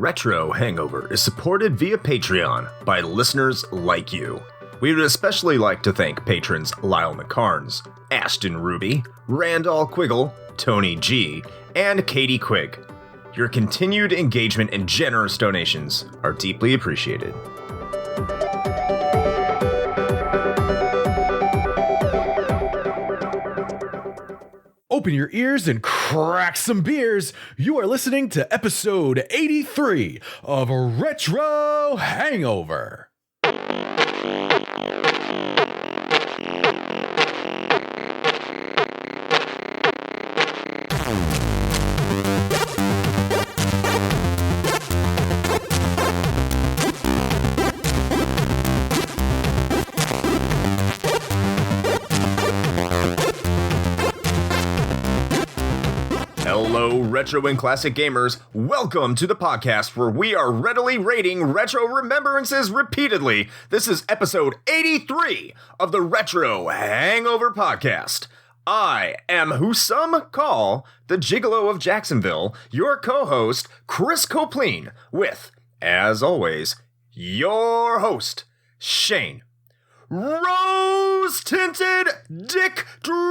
Retro Hangover is supported via Patreon by listeners like you. We would especially like to thank patrons Lyle McCarnes, Ashton Ruby, Randall Quiggle, Tony G, and Katie Quigg. Your continued engagement and generous donations are deeply appreciated. Open your ears and crack some beers. You are listening to episode 83 of Retro Hangover. Hello, retro and classic gamers. Welcome to the podcast where we are readily rating retro remembrances repeatedly. This is episode 83 of the Retro Hangover podcast. I am who some call the Gigolo of Jacksonville, your co-host, Chris Copleen, with, as always, your host, Shane Rose-Tinted Dick Dragon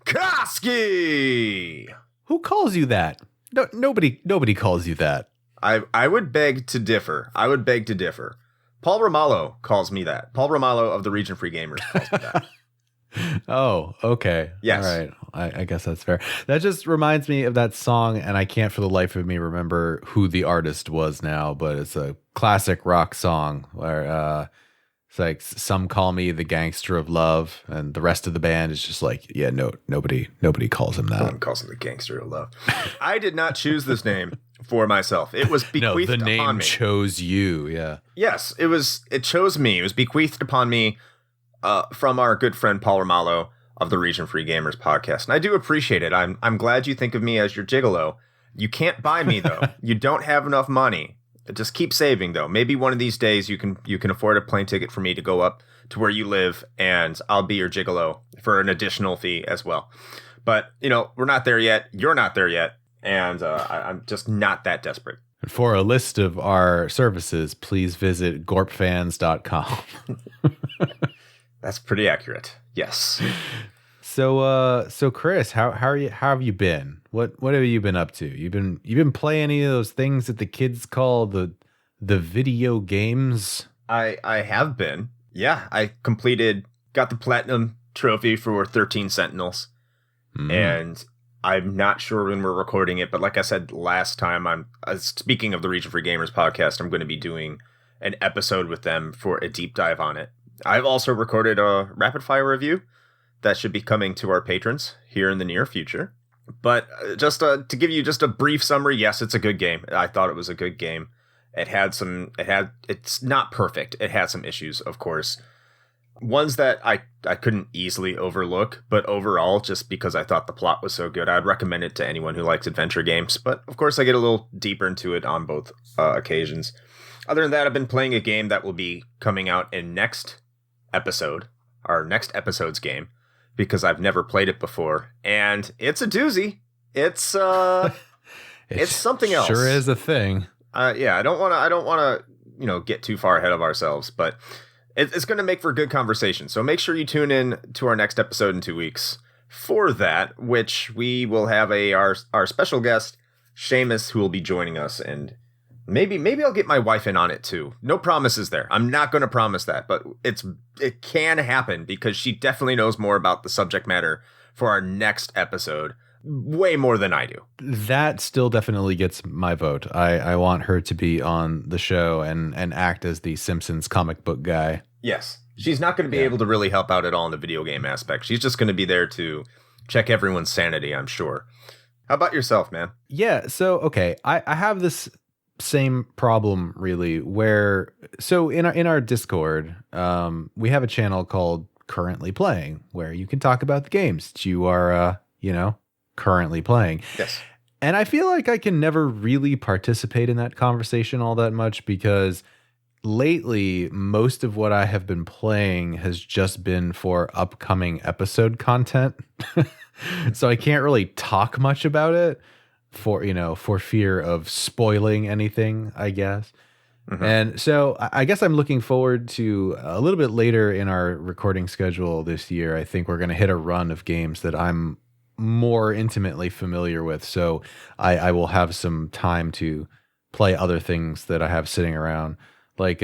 Koski. Who calls you that? No, nobody calls you that. I would beg to differ. Paul Romalo calls me that. Paul Romalo of the Region Free Gamers calls me that. Oh, okay. Yes. All right. I guess that's fair. That just reminds me of that song, and I can't for the life of me remember who the artist was now, but it's a classic rock song where it's like some call me the gangster of love, and the rest of the band is just like, yeah, nobody calls him that. No one calls him the gangster of love. I did not choose this name for myself. It was bequeathed the name upon me. chose you. Yeah. Yes, it chose me. It was bequeathed upon me from our good friend Paul Romalo of the Region Free Gamers podcast. And I do appreciate it. I'm glad you think of me as your gigolo. You can't buy me though. You don't have enough money. Just keep saving though. Maybe one of these days you can afford a plane ticket for me to go up to where you live, and I'll be your gigolo for an additional fee as well. But we're not there yet. You're not there yet, and I'm just not that desperate. For a list of our services, please visit gorpfans.com. That's pretty accurate. Yes. So Chris, how have you been? What have you been up to? You've been playing any of those things that the kids call the video games? I have been. Yeah, I got the platinum trophy for 13 Sentinels. And I'm not sure when we're recording it, but like I said last time, speaking of the Region Free Gamers podcast, I'm going to be doing an episode with them for a deep dive on it. I've also recorded a rapid fire review that should be coming to our patrons here in the near future. But just to give you just a brief summary, yes, it's a good game. I thought it was a good game. It's not perfect. It had some issues, of course. Ones that I couldn't easily overlook, but overall, just because I thought the plot was so good, I'd recommend it to anyone who likes adventure games. But of course, I get a little deeper into it on both occasions. Other than that, I've been playing a game that will be coming out in our next episode's game, because I've never played it before, and it's a doozy. It's something else. Sure is a thing. Yeah, I don't want to get too far ahead of ourselves, but it's going to make for good conversation. So make sure you tune in to our next episode in 2 weeks for that, which we will have our special guest Seamus, who will be joining us, and maybe I'll get my wife in on it too. No promises there. I'm not going to promise that, but it can happen because she definitely knows more about the subject matter for our next episode. Way more than I do. That still definitely gets my vote. I want her to be on the show and act as the Simpsons comic book guy. Yes. She's not going to be able to really help out at all in the video game aspect. She's just going to be there to check everyone's sanity, I'm sure. How about yourself, man? Yeah, so, okay. I have this same problem, really, where... So, in our Discord, we have a channel called Currently Playing, where you can talk about the games that you are, currently playing. Yes. And I feel like I can never really participate in that conversation all that much because lately, most of what I have been playing has just been for upcoming episode content. So I can't really talk much about it for fear of spoiling anything, I guess. Mhm. And so I guess I'm looking forward to a little bit later in our recording schedule this year. I think we're going to hit a run of games that I'm more intimately familiar with. So I will have some time to play other things that I have sitting around. Like,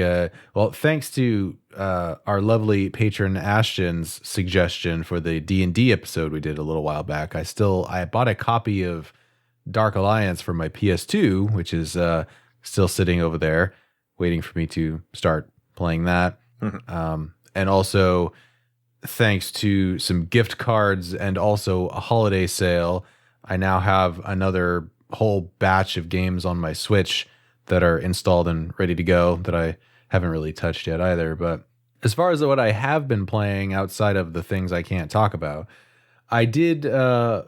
well, thanks to our lovely patron Ashton's suggestion for the D&D episode we did a little while back, I bought a copy of Dark Alliance for my PS2, which is still sitting over there, waiting for me to start playing that. And also, thanks to some gift cards and also a holiday sale, I now have another whole batch of games on my Switch that are installed and ready to go that I haven't really touched yet either. But as far as what I have been playing outside of the things I can't talk about, I did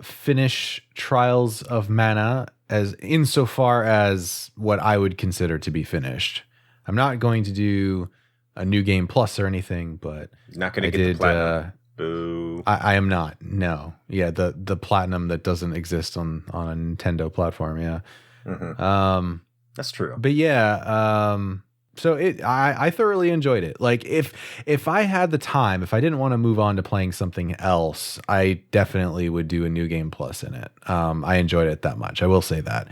finish Trials of Mana as insofar as what I would consider to be finished. I'm not going to do a new game plus or anything, but Not going to get the platinum. Boo. I am not. No. Yeah, the platinum that doesn't exist on a Nintendo platform. Yeah. That's true. But yeah, so I thoroughly enjoyed it. Like if I had the time, if I didn't want to move on to playing something else, I definitely would do a new game plus in it. I enjoyed it that much. I will say that.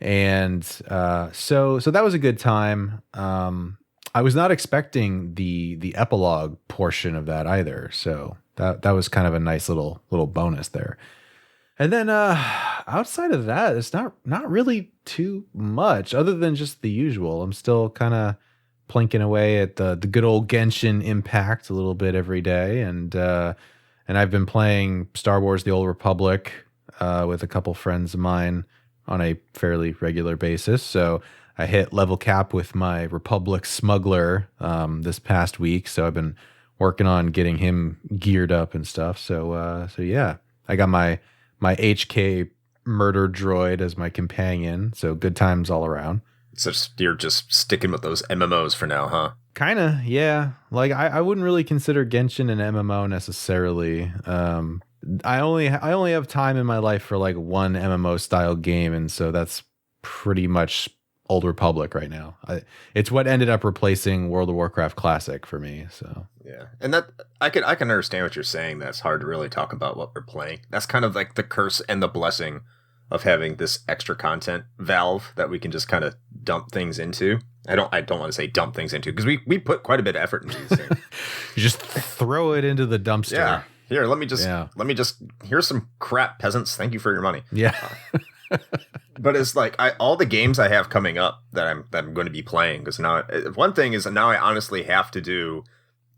And so that was a good time. I was not expecting the epilogue portion of that either. So that was kind of a nice little bonus there. And then outside of that, it's not really too much other than just the usual. I'm still kind of plinking away at the good old Genshin Impact a little bit every day, and I've been playing Star Wars: The Old Republic with a couple friends of mine on a fairly regular basis. So I hit level cap with my Republic Smuggler this past week, so I've been working on getting him geared up and stuff. So yeah, I got my HK murder droid as my companion, so good times all around. So you're just sticking with those MMOs for now, huh? Kinda, yeah. Like I wouldn't really consider Genshin an MMO necessarily. I only have time in my life for like one MMO style game, and so that's pretty much Old Republic right now. It's what ended up replacing World of Warcraft Classic for me. So yeah, and that I can understand what you're saying. That's hard to really talk about what we're playing. That's kind of like the curse and the blessing of having this extra content valve that we can just kind of dump things into. I don't want to say dump things into because we put quite a bit of effort into these things. You just throw it into the dumpster. Yeah. Here, let me just here's some crap, peasants. Thank you for your money. Yeah. But it's like all the games I have coming up that I'm going to be playing, because now one thing is now I honestly have to do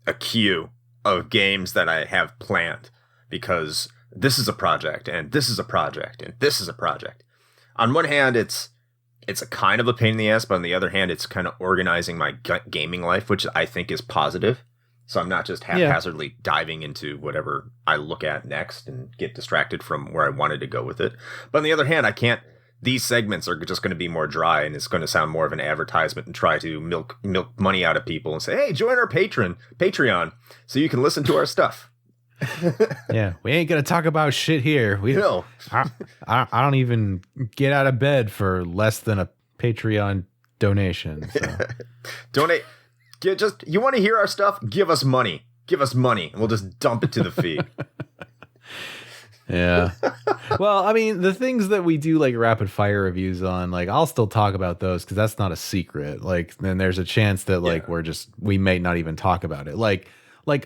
a queue of games that I have planned, because this is a project and this is a project and this is a project. On one hand, it's a kind of a pain in the ass, but on the other hand, it's kind of organizing my gaming life, which I think is positive. So I'm not just haphazardly diving into whatever I look at next and get distracted from where I wanted to go with it. But on the other hand, these segments are just going to be more dry, and it's going to sound more of an advertisement and try to milk money out of people and say, hey, join our Patreon so you can listen to our stuff. Yeah, we ain't going to talk about shit here. No. I don't even get out of bed for less than a Patreon donation. So. Donate. You want to hear our stuff? Give us money. And we'll just dump it to the feed. Yeah. Well, I mean, the things that we do like rapid fire reviews on, like I'll still talk about those because that's not a secret. Like, then there's a chance that like we may not even talk about it. Like,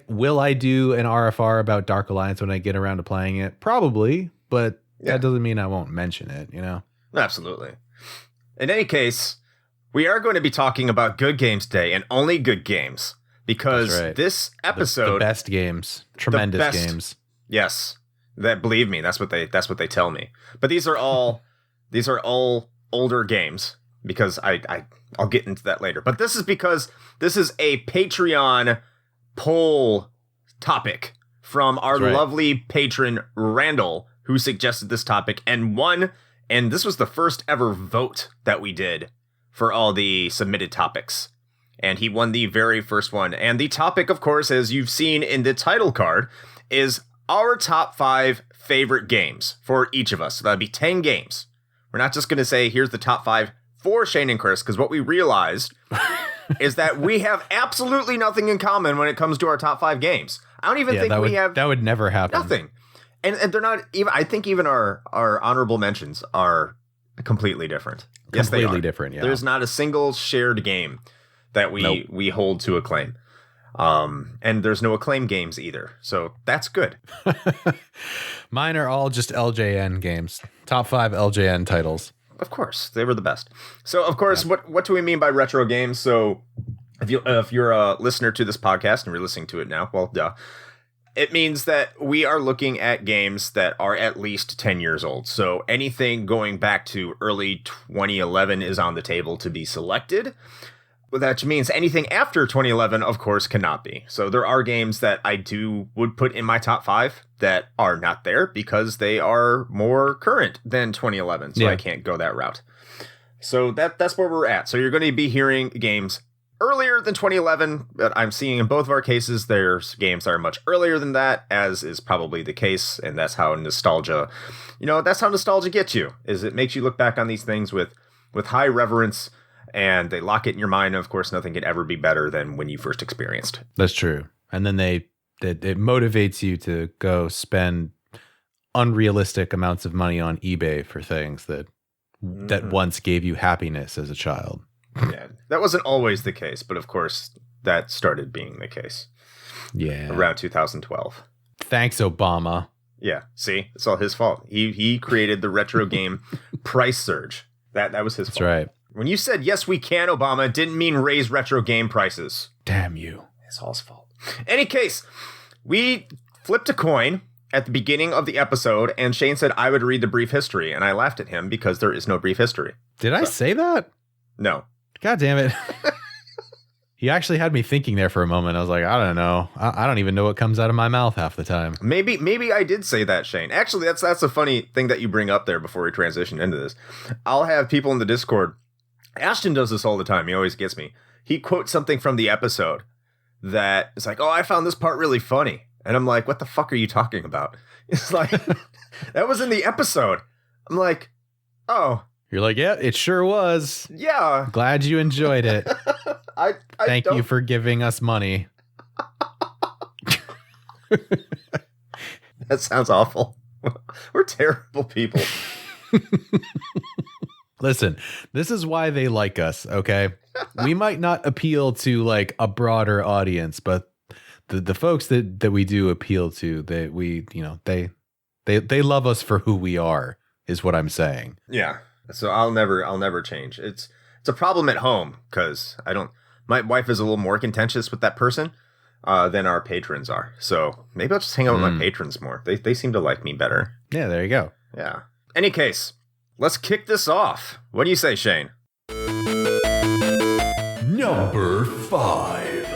will I do an RFR about Dark Alliance when I get around to playing it? Probably, but that doesn't mean I won't mention it, you know? Absolutely. In any case, we are going to be talking about good games today, and only good games, because this episode, the best games, tremendous games. Yes, that, believe me, that's what they tell me. But these are all older games, because I'll get into that later. But this is because this is a Patreon poll topic from our lovely patron Randall, who suggested this topic and won. And this was the first ever vote that we did for all the submitted topics. And he won the very first one. And the topic, of course, as you've seen in the title card, is our top 5 favorite games for each of us. So that'd be 10 games. We're not just going to say, here's the top 5 for Shane and Chris, because what we realized is that we have absolutely nothing in common when it comes to our top 5 games. I don't even think we have... That would never happen. Nothing. And they're not even... I think even our honorable mentions are completely different. Yes, they are. Completely different, yeah. There's not a single shared game that we hold to acclaim. And there's no acclaim games either. So that's good. Mine are all just LJN games. Top 5 LJN titles. Of course, they were the best. So, of course, what do we mean by retro games? So, if you're a listener to this podcast and you're listening to it now, well, duh. It means that we are looking at games that are at least 10 years old. So, anything going back to early 2011 is on the table to be selected. That means anything after 2011, of course, cannot be. So there are games that I would put in my top 5 that are not there because they are more current than 2011. So I can't go that route. So that's where we're at. So you're going to be hearing games earlier than 2011, but I'm seeing in both of our cases, there's games that are much earlier than that, as is probably the case. And that's how nostalgia gets you, is it makes you look back on these things with high reverence. And they lock it in your mind. Of course, nothing could ever be better than when you first experienced. That's true. And then it motivates you to go spend unrealistic amounts of money on eBay for things that once gave you happiness as a child. Yeah, that wasn't always the case, but of course, that started being the case. Yeah, around 2012. Thanks, Obama. Yeah, see, it's all his fault. He created the retro game price surge. That was his fault. That's right. When you said, yes, we can, Obama, it didn't mean raise retro game prices. Damn you. It's all his fault. Any case, we flipped a coin at the beginning of the episode, and Shane said I would read the brief history, and I laughed at him because there is no brief history. Did I say that? No. God damn it. He actually had me thinking there for a moment. I was like, I don't know. I don't even know what comes out of my mouth half the time. Maybe I did say that, Shane. Actually, that's a funny thing that you bring up there before we transition into this. I'll have people in the Discord. Ashton does this all the time. He always gets me. He quotes something from the episode that is like, oh, I found this part really funny. And I'm like, what the fuck are you talking about? It's like, that was in the episode. I'm like, oh. You're like, yeah, it sure was. Yeah. Glad you enjoyed it. Thank you for giving us money. That sounds awful. We're terrible people. Listen, this is why they like us, okay? We might not appeal to like a broader audience, but the folks that we do appeal to, they love us for who we are, is what I'm saying. Yeah. So I'll never change. It's a problem at home because my wife is a little more contentious with that person than our patrons are. So maybe I'll just hang out with my patrons more. They seem to like me better. Yeah, there you go. Yeah. Any case, let's kick this off. What do you say, Shane? Number 5.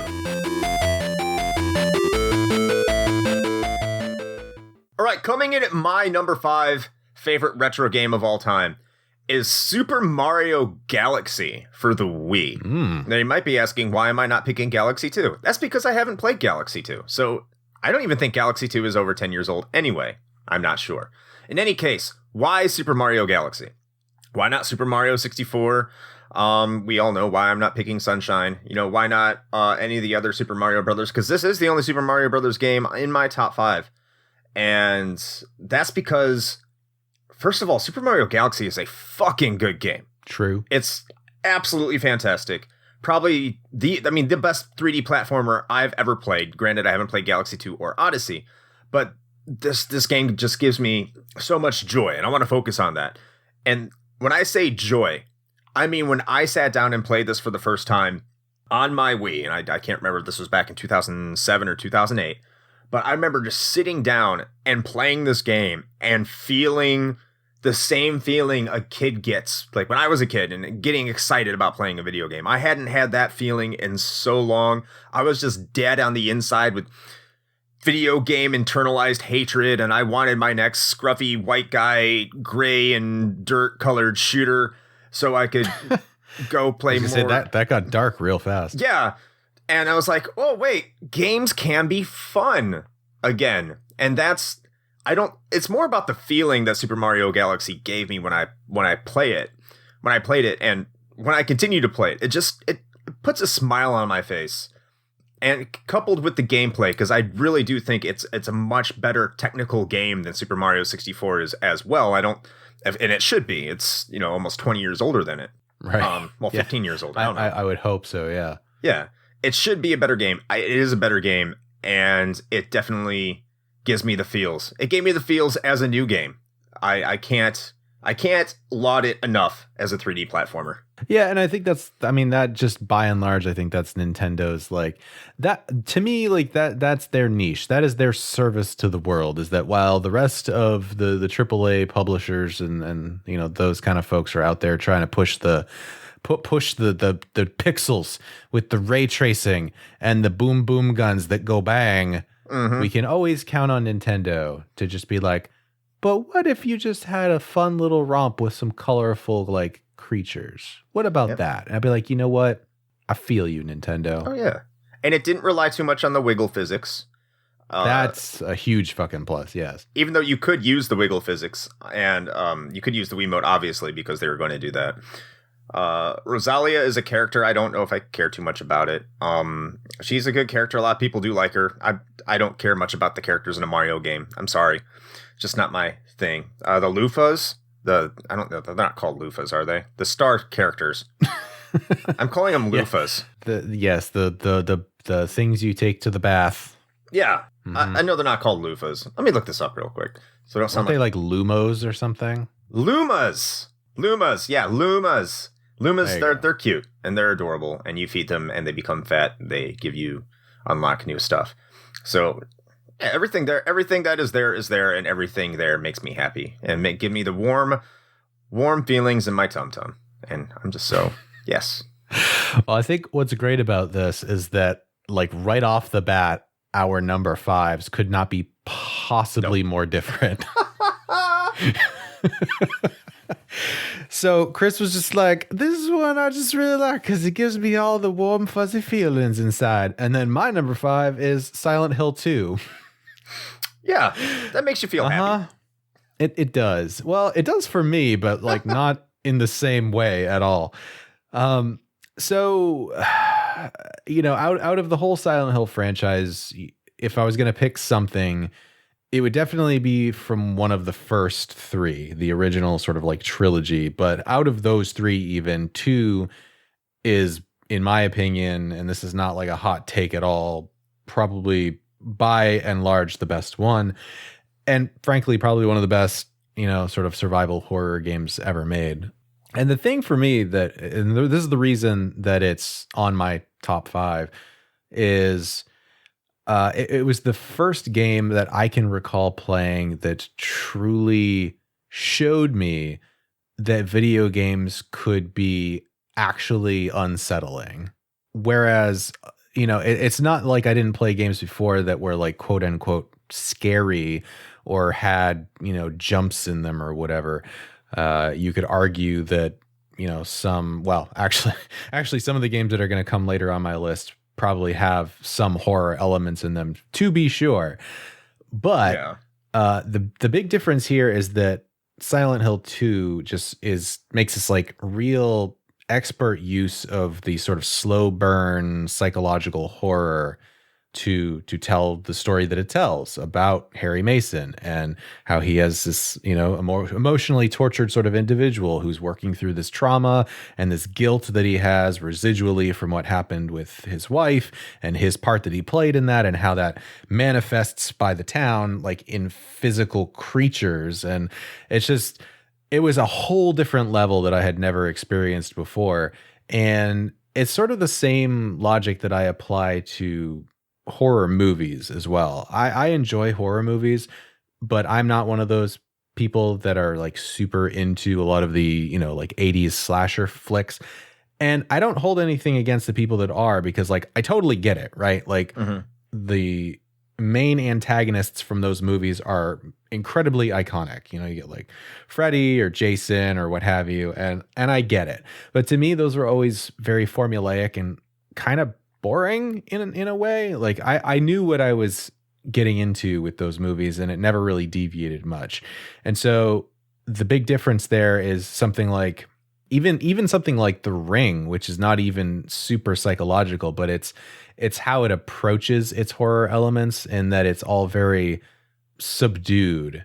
All right, coming in at my number 5 favorite retro game of all time is Super Mario Galaxy for the Wii. Now, you might be asking, why am I not picking Galaxy 2? That's because I haven't played Galaxy 2. So I don't even think Galaxy 2 is over 10 years old anyway. I'm not sure. In any case, why Super Mario Galaxy? Why not Super Mario 64? We all know why I'm not picking Sunshine. Why not any of the other Super Mario Brothers? Because this is the only Super Mario Brothers game in my top 5. And that's because, first of all, Super Mario Galaxy is a fucking good game. True. It's absolutely fantastic. Probably the best 3D platformer I've ever played. Granted, I haven't played Galaxy 2 or Odyssey, but this game just gives me so much joy, and I want to focus on that. And when I say joy, I mean when I sat down and played this for the first time on my Wii, and I can't remember if this was back in 2007 or 2008, but I remember just sitting down and playing this game and feeling the same feeling a kid gets, like when I was a kid, and getting excited about playing a video game. I hadn't had that feeling in so long. I was just dead on the inside with video game internalized hatred, and I wanted my next scruffy white guy, gray and dirt colored shooter so I could go play more. That got dark real fast. Yeah. And I was like, oh, wait, games can be fun again. And it's more about the feeling that Super Mario Galaxy gave me when I played it, and when I continue to play it, it puts a smile on my face. And coupled with the gameplay, because I really do think it's a much better technical game than Super Mario 64 is as well. And it should be. It's, almost 20 years older than it. Right. 15 years older. I don't know. I would hope so, yeah. Yeah. It should be a better game. It is a better game, and it definitely gives me the feels. It gave me the feels as a new game. I can't laud it enough as a 3D platformer. Yeah, and I think that just by and large, I think that's Nintendo's that to me, that's their niche. That is their service to the world, is that while the rest of the AAA publishers and those kind of folks are out there trying to push the pixels with the ray tracing and the boom boom guns that go bang, we can always count on Nintendo to just be like, but what if you just had a fun little romp with some colorful creatures? What about that? And I'd be like, you know what? I feel you, Nintendo. Oh yeah. And it didn't rely too much on the wiggle physics. That's a huge fucking plus, yes. Even though you could use the wiggle physics, and you could use the Wiimote, obviously, because they were going to do that. Rosalia is a character. I don't know if I care too much about it. She's a good character. A lot of people do like her. I don't care much about the characters in a Mario game. I'm sorry. Just not my thing. The loofahs, I don't know. They're not called loofahs, are they? The star characters. I'm calling them loofahs. The things you take to the bath. Yeah. I know they're not called loofahs. Let me look this up real quick. So don't sound Aren't they like lumos or something? Lumas. Yeah, lumas. Lumas, they're cute and they're adorable, and you feed them and they become fat. They unlock new stuff. So everything that is there, and everything there makes me happy and give me the warm feelings in my tum-tum. And I'm just so, yes. Well, I think what's great about this is that right off the bat, our number 5s could not be possibly more different. So Chris was just like, this is one I just really like because it gives me all the warm, fuzzy feelings inside. And then my number 5 is Silent Hill 2. Yeah, that makes you feel happy. It does. Well, it does for me, but not in the same way at all. So, out of the whole Silent Hill franchise, if I was going to pick something, it would definitely be from one of the first 3, the original sort of trilogy. But out of those 3, even 2 is, in my opinion, and this is not a hot take at all, probably by and large the best one. And frankly, probably one of the best, sort of survival horror games ever made. And the thing for me and this is the reason that it's on my top 5, is it was the first game that I can recall playing that truly showed me that video games could be actually unsettling. Whereas, it's not like I didn't play games before that were quote unquote scary or had, jumps in them or whatever. You could argue that, actually some of the games that are going to come later on my list probably have some horror elements in them, to be sure. But the big difference here is that Silent Hill 2 just makes this real expert use of the sort of slow burn psychological horror to tell the story that it tells about Harry Mason and how he has this, a more emotionally tortured sort of individual who's working through this trauma and this guilt that he has residually from what happened with his wife and his part that he played in that, and how that manifests by the town, in physical creatures. And it was a whole different level that I had never experienced before. And it's sort of the same logic that I apply to horror movies as well. I enjoy horror movies, but I'm not one of those people that are super into a lot of the 80s slasher flicks. And I don't hold anything against the people that are, because I totally get it, right? The main antagonists from those movies are incredibly iconic. You get like Freddy or Jason or what have you, and I get it. But to me, those were always very formulaic and kind of boring in a way. Like I knew what I was getting into with those movies, and it never really deviated much. And so the big difference there is something like even something like The Ring, which is not even super psychological, but it's how it approaches its horror elements, and that it's all very subdued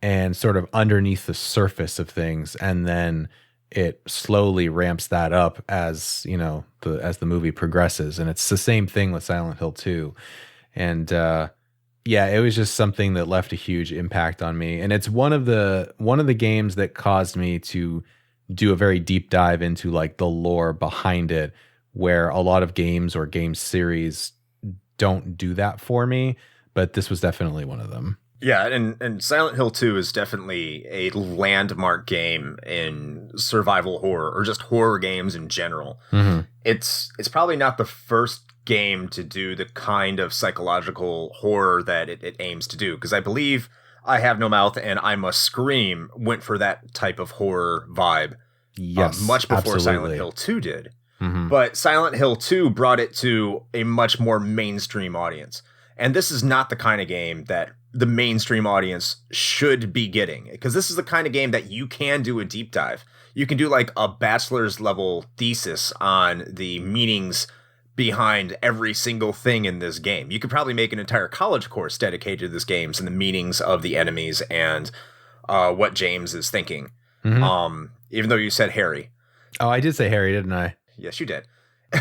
and sort of underneath the surface of things, and then it slowly ramps that up as as the movie progresses. And it's the same thing with Silent Hill 2. And yeah, it was just something that left a huge impact on me, and it's one of the games that caused me to do a very deep dive into like the lore behind it, where a lot of games or game series don't do that for me, but this was definitely one of them. Yeah, and Silent Hill 2 is definitely a landmark game in survival horror, or just horror games in general. Mm-hmm. It's probably not the first game to do the kind of psychological horror that it aims to do, because I believe I Have No Mouth and I Must Scream went for that type of horror vibe much before absolutely. Silent Hill 2 did. Mm-hmm. But Silent Hill 2 brought it to a much more mainstream audience. And this is not the kind of game that the mainstream audience should be getting, because this is the kind of game that you can do a deep dive. You can do like a bachelor's level thesis on the meanings behind every single thing in this game. You could probably make an entire college course dedicated to this game and the meanings of the enemies and what James is thinking. Mm-hmm. Even though you said Harry. Oh, I did say Harry, didn't I? Yes, you did.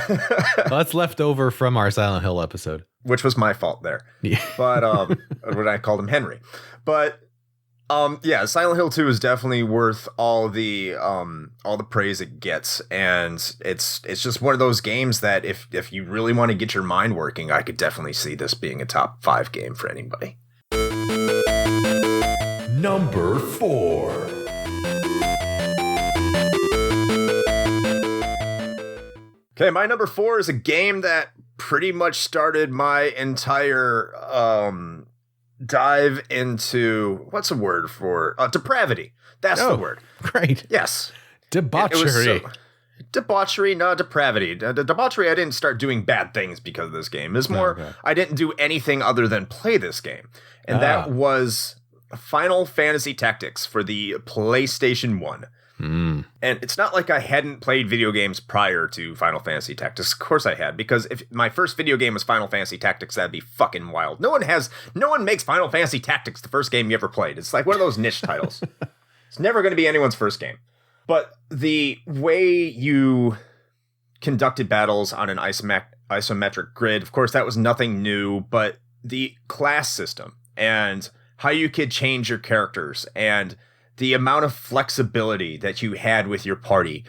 Well, that's left over from our Silent Hill episode. Which was my fault there. Yeah. But when I called him Henry. But yeah, Silent Hill 2 is definitely worth all the praise it gets, and it's just one of those games that if you really want to get your mind working, I could definitely see this being a top 5 game for anybody. Number 4. Okay, my number 4 is a game that pretty much started my entire dive into, what's a word for depravity. That's the word. Great. Yes. Debauchery. Debauchery, not depravity. Debauchery, I didn't start doing bad things because of this game. It's more, I didn't do anything other than play this game. And that was Final Fantasy Tactics for the PlayStation 1. Mm. And it's not like I hadn't played video games prior to Final Fantasy Tactics. Of course I had, because if my first video game was Final Fantasy Tactics, that'd be fucking wild. No one makes Final Fantasy Tactics the first game you ever played. It's like one of those niche titles. It's never going to be anyone's first game. But the way you conducted battles on an isometric grid, of course, that was nothing new, but the class system and how you could change your characters and the amount of flexibility that you had with your party,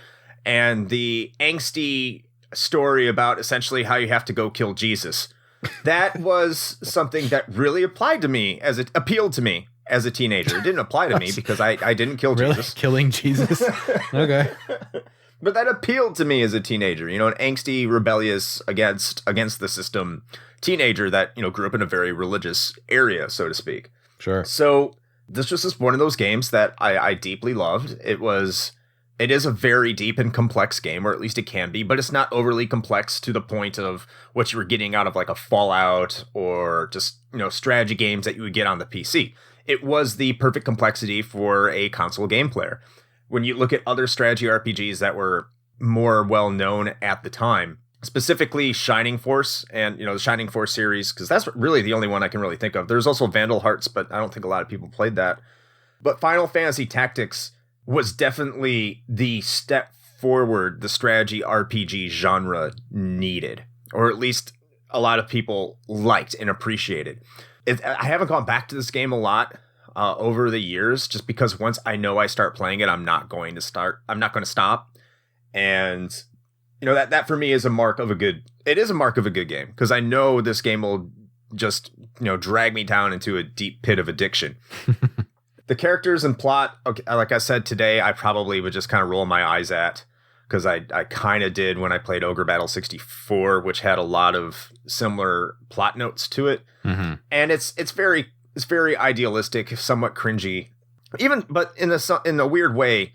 and the angsty story about essentially how you have to go kill Jesus. That was something that really appealed to me as a teenager. It didn't apply to me because I didn't kill Jesus. Killing Jesus? Okay. But that appealed to me as a teenager, an angsty, rebellious, against the system teenager that, grew up in a very religious area, so to speak. Sure. So this was just one of those games that I deeply loved. It is a very deep and complex game, or at least it can be, but it's not overly complex to the point of what you were getting out of like a Fallout or just, strategy games that you would get on the PC. It was the perfect complexity for a console game player. When you look at other strategy RPGs that were more well known at the time, specifically Shining Force and, the Shining Force series, because that's really the only one I can really think of. There's also Vandal Hearts, but I don't think a lot of people played that. But Final Fantasy Tactics was definitely the step forward the strategy RPG genre needed, or at least a lot of people liked and appreciated. I haven't gone back to this game a lot over the years, just because once I know I start playing it, I'm not going to stop. And that for me is a mark of a good game, because I know this game will just, drag me down into a deep pit of addiction. The characters and plot, okay, like I said today, I probably would just kind of roll my eyes at, because I kind of did when I played Ogre Battle 64, which had a lot of similar plot notes to it. Mm-hmm. And it's very it's very idealistic, somewhat cringy, even, but in a weird way,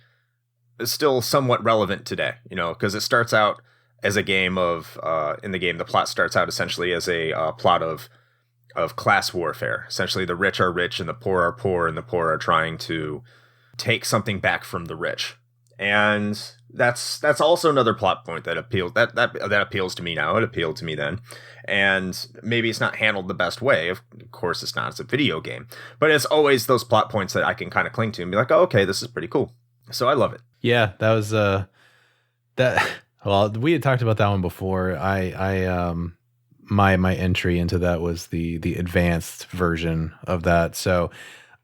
it's still somewhat relevant today, because it starts out as a game of, in the game, the plot starts out essentially as a plot of class warfare. Essentially, the rich are rich and the poor are poor, and the poor are trying to take something back from the rich. And that's also another plot point that appeals to me now. It appealed to me then. And maybe it's not handled the best way. Of course it's not. It's a video game. But it's always those plot points that I can kind of cling to and be like, oh, okay, this is pretty cool. So I love it. Yeah, that was well, we had talked about that one before. My entry into that was the advanced version of that. So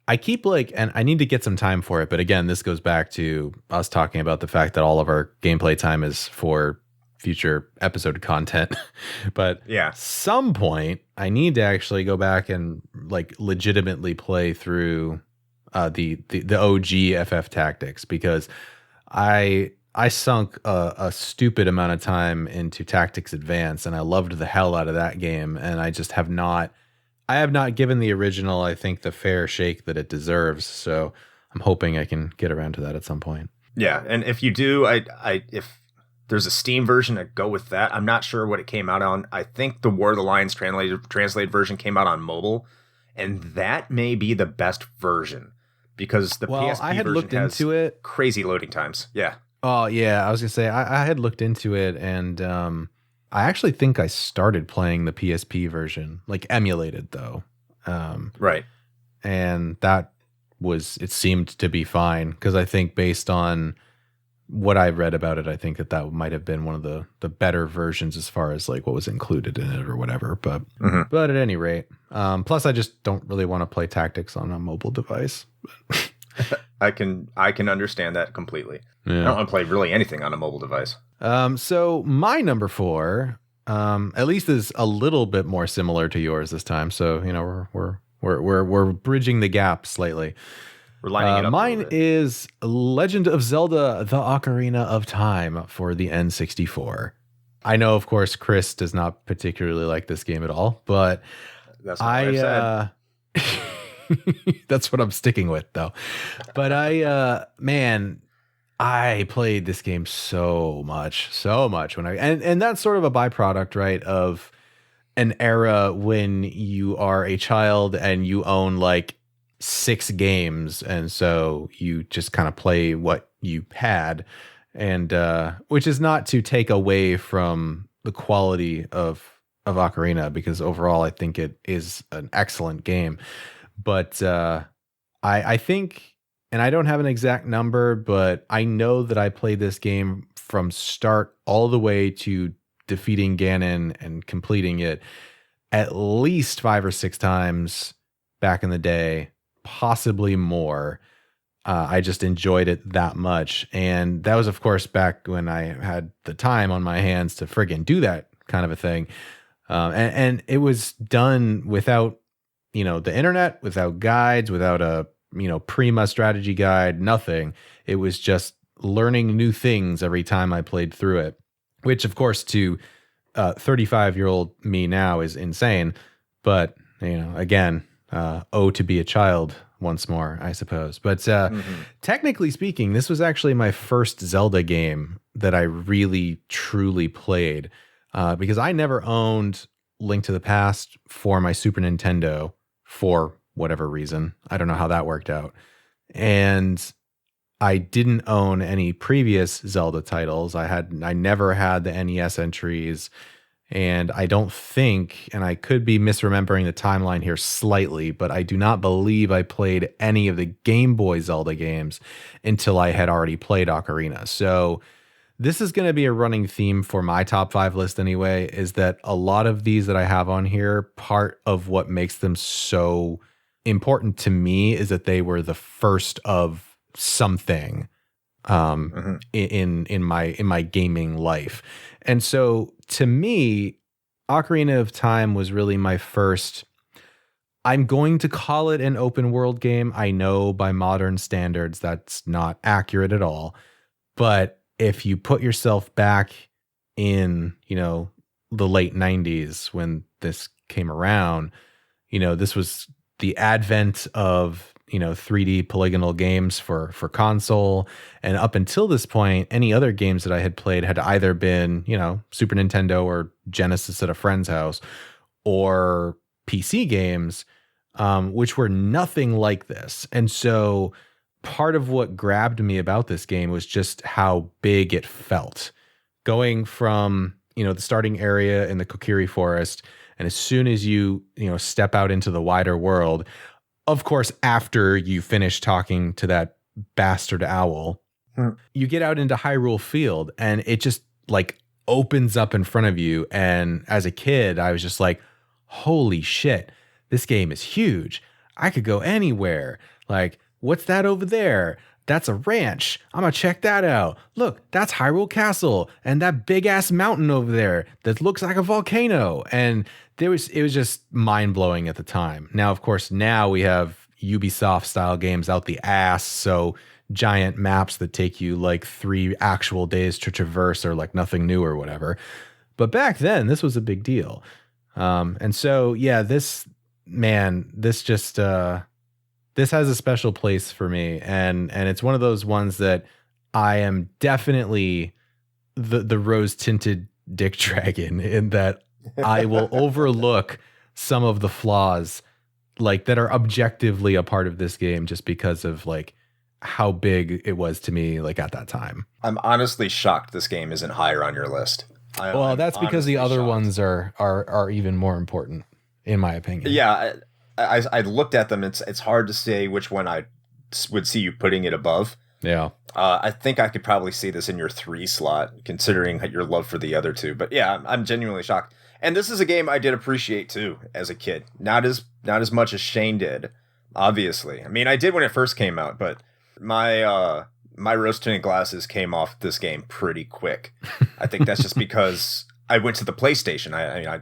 I keep and I need to get some time for it. But again, this goes back to us talking about the fact that all of our gameplay time is for future episode content. But yeah, some point I need to actually go back and legitimately play through the OG FF Tactics, because I sunk a stupid amount of time into Tactics Advance, and I loved the hell out of that game. And I just have not given the original, I think, the fair shake that it deserves. So I'm hoping I can get around to that at some point. Yeah, and if you do, if there's a Steam version to go with that, I'm not sure what it came out on. I think the War of the Lions translated version came out on mobile, and that may be the best version, because the PSP had version looked has into it. Crazy loading times. Yeah. Oh yeah, I was gonna say I had looked into it, and I actually think I started playing the PSP version, emulated though. Right. And it seemed to be fine, because I think based on what I read about it, I think that might have been one of the better versions as far as what was included in it or whatever. But but at any rate, plus I just don't really want to play Tactics on a mobile device. I can understand that completely. Yeah. I don't want to play really anything on a mobile device. So my number 4, at least is a little bit more similar to yours this time. So we're bridging the gap slightly. We're lining it up. Mine is Legend of Zelda: The Ocarina of Time for the N64. I know, of course, Chris does not particularly like this game at all, but that's what I've said. That's what I'm sticking with, though. But I played this game so much when and that's sort of a byproduct, right, of an era when you are a child and you own 6 games, and so you just kind of play what you had, and which is not to take away from the quality of Ocarina, because overall I think it is an excellent game. But I think, and I don't have an exact number, but I know that I played this game from start all the way to defeating Ganon and completing it at least 5 or 6 times back in the day, possibly more. I just enjoyed it that much. And that was, of course, back when I had the time on my hands to friggin' do that kind of a thing. And it was done without, the internet, without guides, without a, Prima strategy guide, nothing. It was just learning new things every time I played through it, which, of course, to 35-year-old me now is insane. But, again, to be a child once more, I suppose. But technically speaking, this was actually my first Zelda game that I really, truly played, because I never owned Link to the Past for my Super Nintendo for whatever reason. I don't know how that worked out. And I didn't own any previous Zelda titles. I never had the NES entries. And I don't think, and I could be misremembering the timeline here slightly, but I do not believe I played any of the Game Boy Zelda games until I had already played Ocarina. So this is going to be a running theme for my top 5 list anyway, is that a lot of these that I have on here, part of what makes them so important to me is that they were the first of something in my gaming life. And so to me, Ocarina of Time was really my first, I'm going to call it an open world game. I know by modern standards that's not accurate at all. But if you put yourself back in, the late 90s when this came around, this was the advent of 3D polygonal games for console, and up until this point, any other games that I had played had either been Super Nintendo or Genesis at a friend's house, or PC games, which were nothing like this. And so part of what grabbed me about this game was just how big it felt. Going from, the starting area in the Kokiri Forest, and as soon as you step out into the wider world, of course, after you finish talking to that bastard owl, you get out into Hyrule Field, and it just like opens up in front of you. And as a kid, I was just like, holy shit, this game is huge. I could go anywhere. Like, what's that over there? That's a ranch. I'm going to check that out. Look, that's Hyrule Castle and that big ass mountain over there that looks like a volcano. And it was just mind blowing at the time. Now, of course, now we have Ubisoft style games out the ass. So giant maps that take you like 3 actual days to traverse are like nothing new or whatever. But back then, this was a big deal. And so, yeah, this has a special place for me, and it's one of those ones that I am definitely the rose tinted dick dragon, in that I will overlook some of the flaws like that are objectively a part of this game just because of like how big it was to me like at that time. I'm honestly shocked this game isn't higher on your list. Well, that's because the other ones are even more important, in my opinion. Yeah, I looked at them. It's hard to say which one I would see you putting it above. Yeah. I think I could probably see this in your 3 slot, considering your love for the other 2. But yeah, I'm genuinely shocked. And this is a game I did appreciate too as a kid. Not as much as Shane did, obviously. I mean, I did when it first came out, but my rose tinted glasses came off this game pretty quick. I think that's just because I went to the PlayStation. I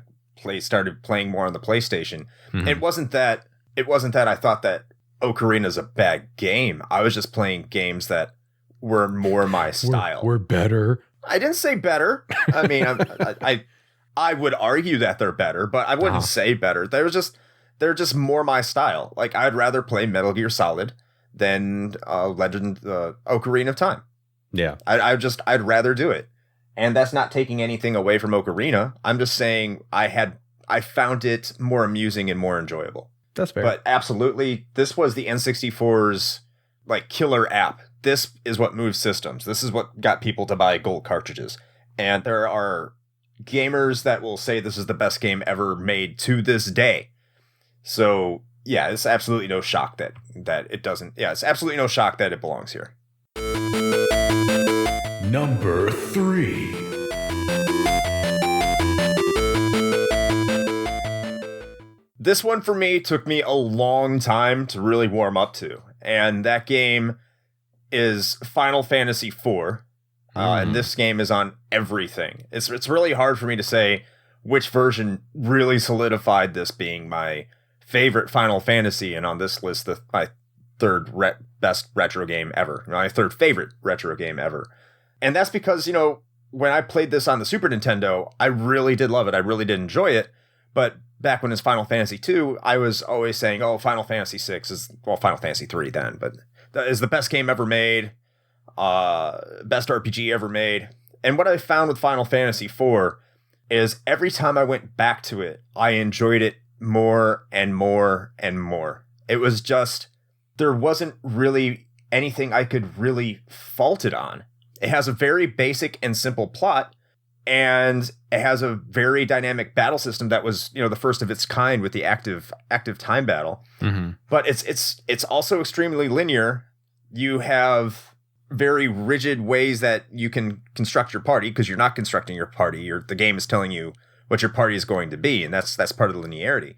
started playing more on the PlayStation. Mm-hmm. It wasn't that I thought that Ocarina's a bad game. I was just playing games that were more my style. We're better. I didn't say better. I mean, I would argue that they're better, but I wouldn't say better. They're just more my style. Like, I'd rather play Metal Gear Solid than Ocarina of Time. Yeah. I'd rather do it. And that's not taking anything away from Ocarina. I'm just saying I found it more amusing and more enjoyable. That's fair. But absolutely, this was the N64's like killer app. This is what moves systems. This is what got people to buy gold cartridges. And there are gamers that will say this is the best game ever made to this day. So yeah, it's absolutely no shock that it doesn't. Yeah, it's absolutely no shock that it belongs here. Number 3. This one for me took me a long time to really warm up to, and that game is Final Fantasy IV. And this game is on everything. It's really hard for me to say which version really solidified this being my favorite Final Fantasy, and on this list, my third best retro game ever. My third favorite retro game ever. And that's because, when I played this on the Super Nintendo, I really did love it. I really did enjoy it. But back when it was Final Fantasy II, I was always saying, oh, Final Fantasy VI is, well, Final Fantasy III then, but that is the best game ever made, best RPG ever made. And what I found with Final Fantasy IV is every time I went back to it, I enjoyed it more and more and more. It was just, there wasn't really anything I could really fault it on. It has a very basic and simple plot, and it has a very dynamic battle system that was, the first of its kind with the active time battle. Mm-hmm. But it's also extremely linear. You have very rigid ways that you can construct your party, because you're not constructing your party. The game is telling you what your party is going to be, and that's part of the linearity.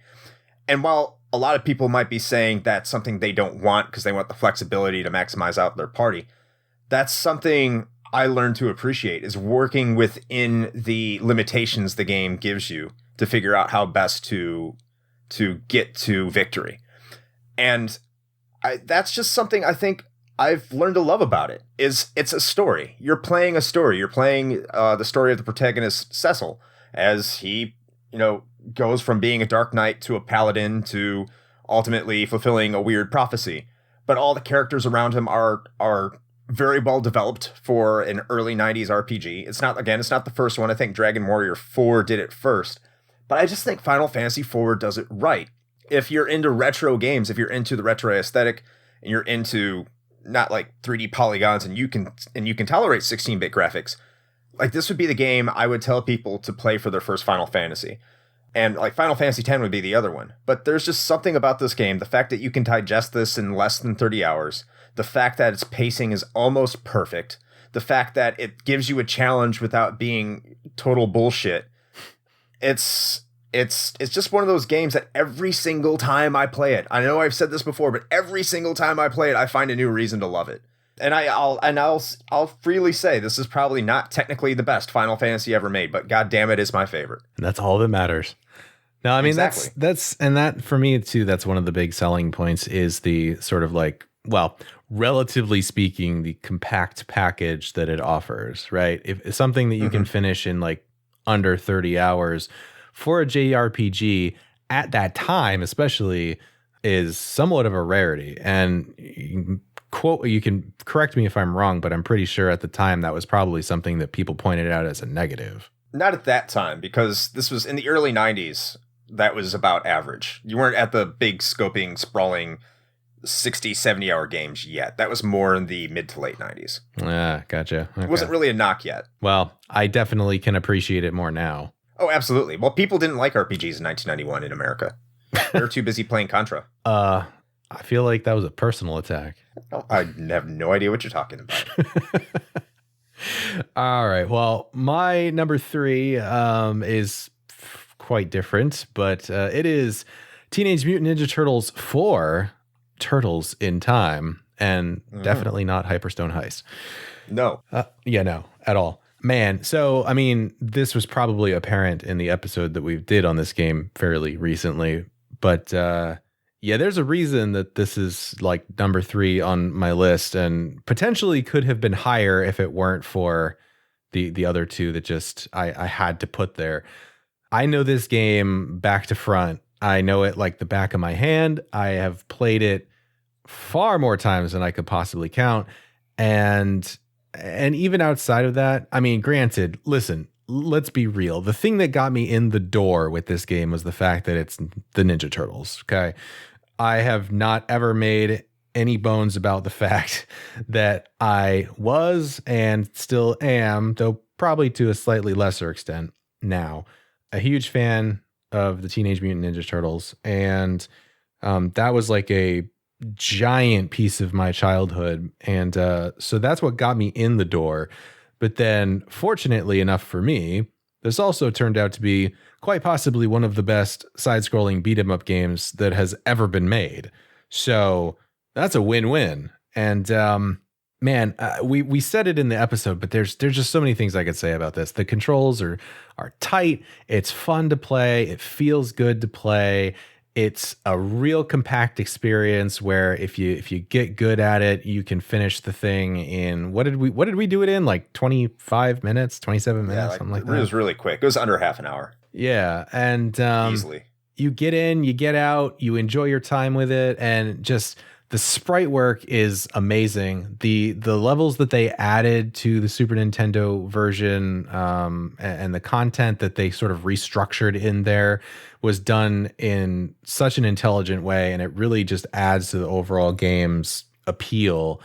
And while a lot of people might be saying that's something they don't want because they want the flexibility to maximize out their party, that's something I learned to appreciate, is working within the limitations the game gives you to figure out how best to get to victory. And that's just something I think I've learned to love about it. It's a story. You're playing a story. You're playing the story of the protagonist, Cecil, as he, goes from being a Dark Knight to a Paladin to ultimately fulfilling a weird prophecy. But all the characters around him are very well developed for an early 90s RPG. It's not the first one. I think Dragon Warrior 4 did it first. But I just think Final Fantasy 4 does it right. If you're into retro games, if you're into the retro aesthetic, and you're into not like 3D polygons and you can tolerate 16-bit graphics, like this would be the game I would tell people to play for their first Final Fantasy. And like Final Fantasy X would be the other one. But there's just something about this game, the fact that you can digest this in less than 30 hours, the fact that its pacing is almost perfect, the fact that it gives you a challenge without being total bullshit. It's just one of those games that every single time I play it, I know I've said this before, but every single time I play it, I find a new reason to love it. And I'll freely say this is probably not technically the best Final Fantasy ever made, but god damn it, is my favorite. And that's all that matters. No, I mean, exactly. that's and that for me too, that's one of the big selling points is the sort of like, well, relatively speaking, the compact package that it offers, right? If it's something that you can finish in like under 30 hours for a JRPG at that time, especially, is somewhat of a rarity. And you can correct me if I'm wrong, but I'm pretty sure at the time that was probably something that people pointed out as a negative. Not at that time, because this was in the early 90s. That was about average. You weren't at the big scoping, sprawling 60, 70-hour games yet. That was more in the mid to late 90s. Yeah, gotcha. Okay. It wasn't really a knock yet. Well, I definitely can appreciate it more now. Oh, absolutely. Well, people didn't like RPGs in 1991 in America. They were too busy playing Contra. I feel like that was a personal attack. Oh, I have no idea what you're talking about. All right. Well, my number 3 is quite different, but it is Teenage Mutant Ninja Turtles 4, Turtles in Time, and definitely not Hyperstone Heist. No. No, at all. Man, so, I mean, this was probably apparent in the episode that we did on this game fairly recently, but there's a reason that this is like number 3 on my list and potentially could have been higher if it weren't for the other two that just I had to put there. I know this game back to front. I know it like the back of my hand. I have played it far more times than I could possibly count. And even outside of that, I mean, granted, listen, let's be real. The thing that got me in the door with this game was the fact that it's the Ninja Turtles. Okay. I have not ever made any bones about the fact that I was and still am, though probably to a slightly lesser extent now, a huge fan of the Teenage Mutant Ninja Turtles. And that was like a giant piece of my childhood. And so that's what got me in the door. But then, fortunately enough for me, this also turned out to be quite possibly one of the best side-scrolling beat-em-up games that has ever been made. So that's a win-win. And man, we said it in the episode, but there's just so many things I could say about this. The controls are tight. It's fun to play. It feels good to play. It's a real compact experience where if you get good at it, you can finish the thing in what did we do it in? Like 25 minutes, 27 minutes, something like that. It was really quick. It was under half an hour. Yeah, and easily. You get in, you get out, you enjoy your time with it, and just the sprite work is amazing. The levels that they added to the Super Nintendo version and the content that they sort of restructured in there was done in such an intelligent way, and it really just adds to the overall game's appeal.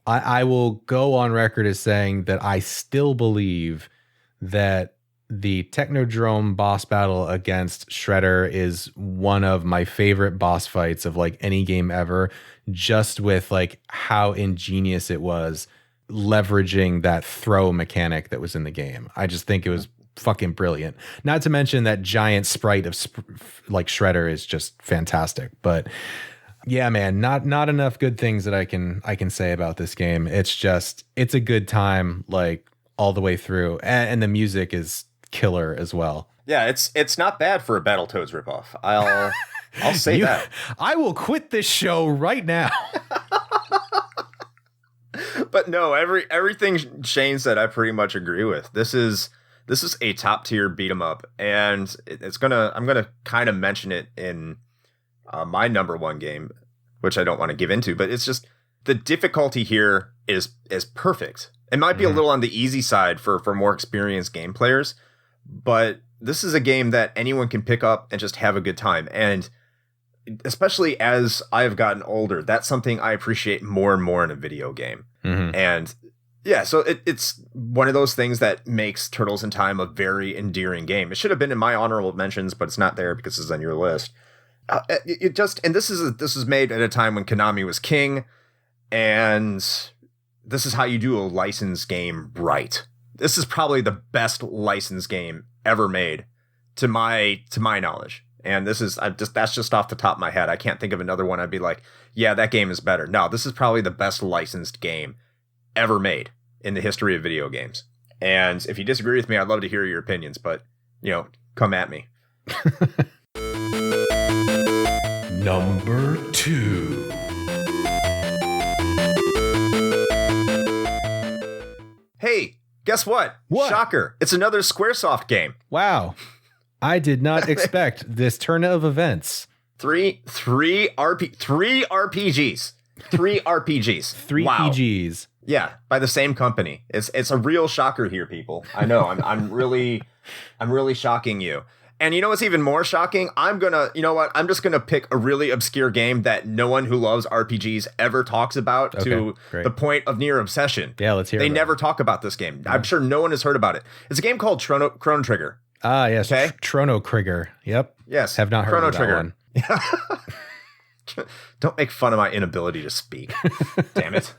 I will go on record as saying that I still believe that the Technodrome boss battle against Shredder is one of my favorite boss fights of like any game ever, just with like how ingenious it was leveraging that throw mechanic that was in the game. I just think it was fucking brilliant. Not to mention that giant sprite of like Shredder is just fantastic. But yeah, man, not enough good things that I can say about this game. It's a good time like all the way through, and the music is killer as well. Yeah, it's not bad for a Battletoads ripoff. I'll say that. I will quit this show right now. But no, everything Shane said, I pretty much agree with. This is a top tier beat 'em up, and I'm gonna kind of mention it in my number one game, which I don't want to give into, but it's just the difficulty here is perfect. It might be a little on the easy side for more experienced game players, but this is a game that anyone can pick up and just have a good time. And especially as I've gotten older, that's something I appreciate more and more in a video game. And yeah, so it's one of those things that makes Turtles in Time a very endearing game. It should have been in my honorable mentions, but it's not there because it's on your list. And this was made at a time when Konami was king, and this is how you do a licensed game right. This is probably the best licensed game ever made, to my knowledge. And that's just off the top of my head. I can't think of another one I'd be like, yeah, that game is better. No, this is probably the best licensed game ever made in the history of video games. And if you disagree with me, I'd love to hear your opinions, but, come at me. Number 2. Hey, guess what? What? Shocker. It's another Squaresoft game. Wow. I did not expect this turn of events. Three RPGs. 3 RPGs. 3 Wow. PGs. Yeah, by the same company. It's a real shocker here, people. I know. I'm really shocking you. And you know what's even more shocking? I'm just gonna pick a really obscure game that no one who loves RPGs ever talks about, to great. the point of near obsession. Yeah, let's hear it. They never talk about this game. Yeah. I'm sure no one has heard about it. It's a game called Chrono Trigger. Ah, yes. Okay. Chrono Trigger. Yep. Yes. Have not heard Chrono of that Trigger. one. Don't make fun of my inability to speak. Damn it.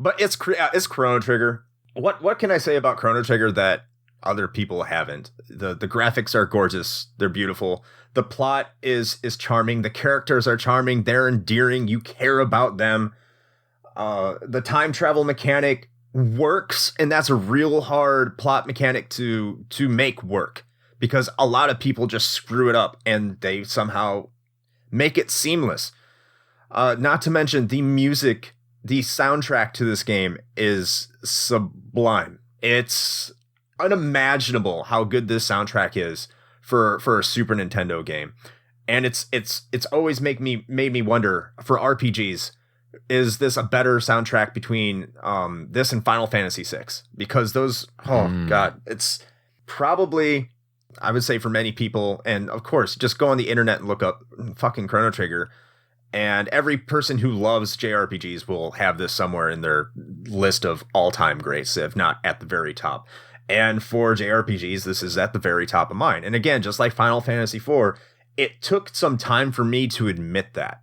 But it's Chrono Trigger. What can I say about Chrono Trigger that other people haven't? The graphics are gorgeous. They're beautiful. The plot is charming. The characters are charming. They're endearing. You care about them. The time travel mechanic works, and that's a real hard plot mechanic to make work, because a lot of people just screw it up and they somehow make it seamless. Not to mention the music. The soundtrack to this game is sublime. It's unimaginable how good this soundtrack is for a Super Nintendo game. And it's always made me wonder, for RPGs, is this a better soundtrack between this and Final Fantasy VI? Because those, God, it's probably, I would say, for many people, and of course, just go on the internet and look up fucking Chrono Trigger, and every person who loves JRPGs will have this somewhere in their list of all-time greats, if not at the very top. And for JRPGs, this is at the very top of mine. And again, just like Final Fantasy IV, it took some time for me to admit that.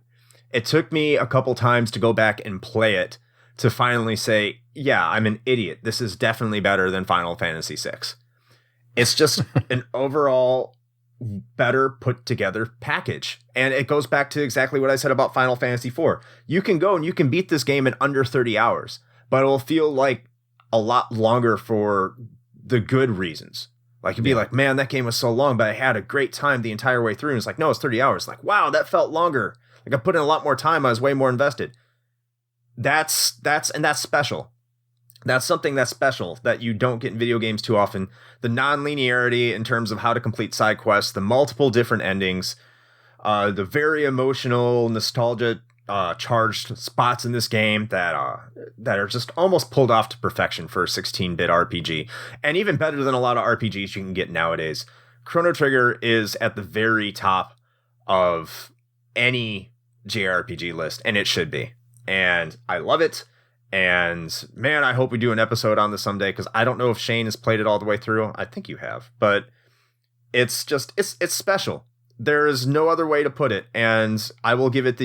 It took me a couple times to go back and play it to finally say, yeah, I'm an idiot. This is definitely better than Final Fantasy VI. It's just an overall better put together package. And it goes back to exactly what I said about Final Fantasy IV. You can go and you can beat this game in under 30 hours, but it'll feel like a lot longer for the good reasons. Like, you'd be like, man, that game was so long, but I had a great time the entire way through. And it's like, no, it's 30 hours. Like, wow, that felt longer. Like, I put in a lot more time. I was way more invested. That's special. That's something that's special that you don't get in video games too often. The non-linearity in terms of how to complete side quests, the multiple different endings, the very emotional, nostalgia charged spots in this game that are just almost pulled off to perfection for a 16-bit RPG, and even better than a lot of RPGs you can get nowadays. Chrono Trigger is at the very top of any JRPG list, and it should be. And I love it. And man, I hope we do an episode on this someday, because I don't know if Shane has played it all the way through. I think you have, but it's special. There is no other way to put it, and I will give it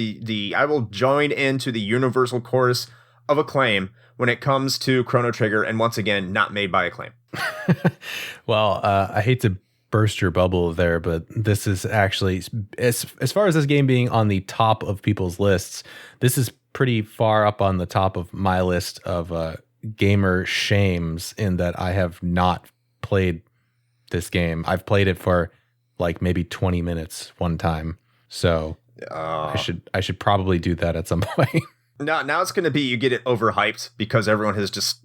I will join into the universal chorus of acclaim when it comes to Chrono Trigger, and once again, not made by Acclaim. Well, I hate to burst your bubble there, but this is actually, as far as this game being on the top of people's lists, this is pretty far up on the top of my list of gamer shames, in that I have not played this game. I've played it for like maybe 20 minutes one time. So I should probably do that at some point. Now it's going to be, you get it overhyped because everyone has just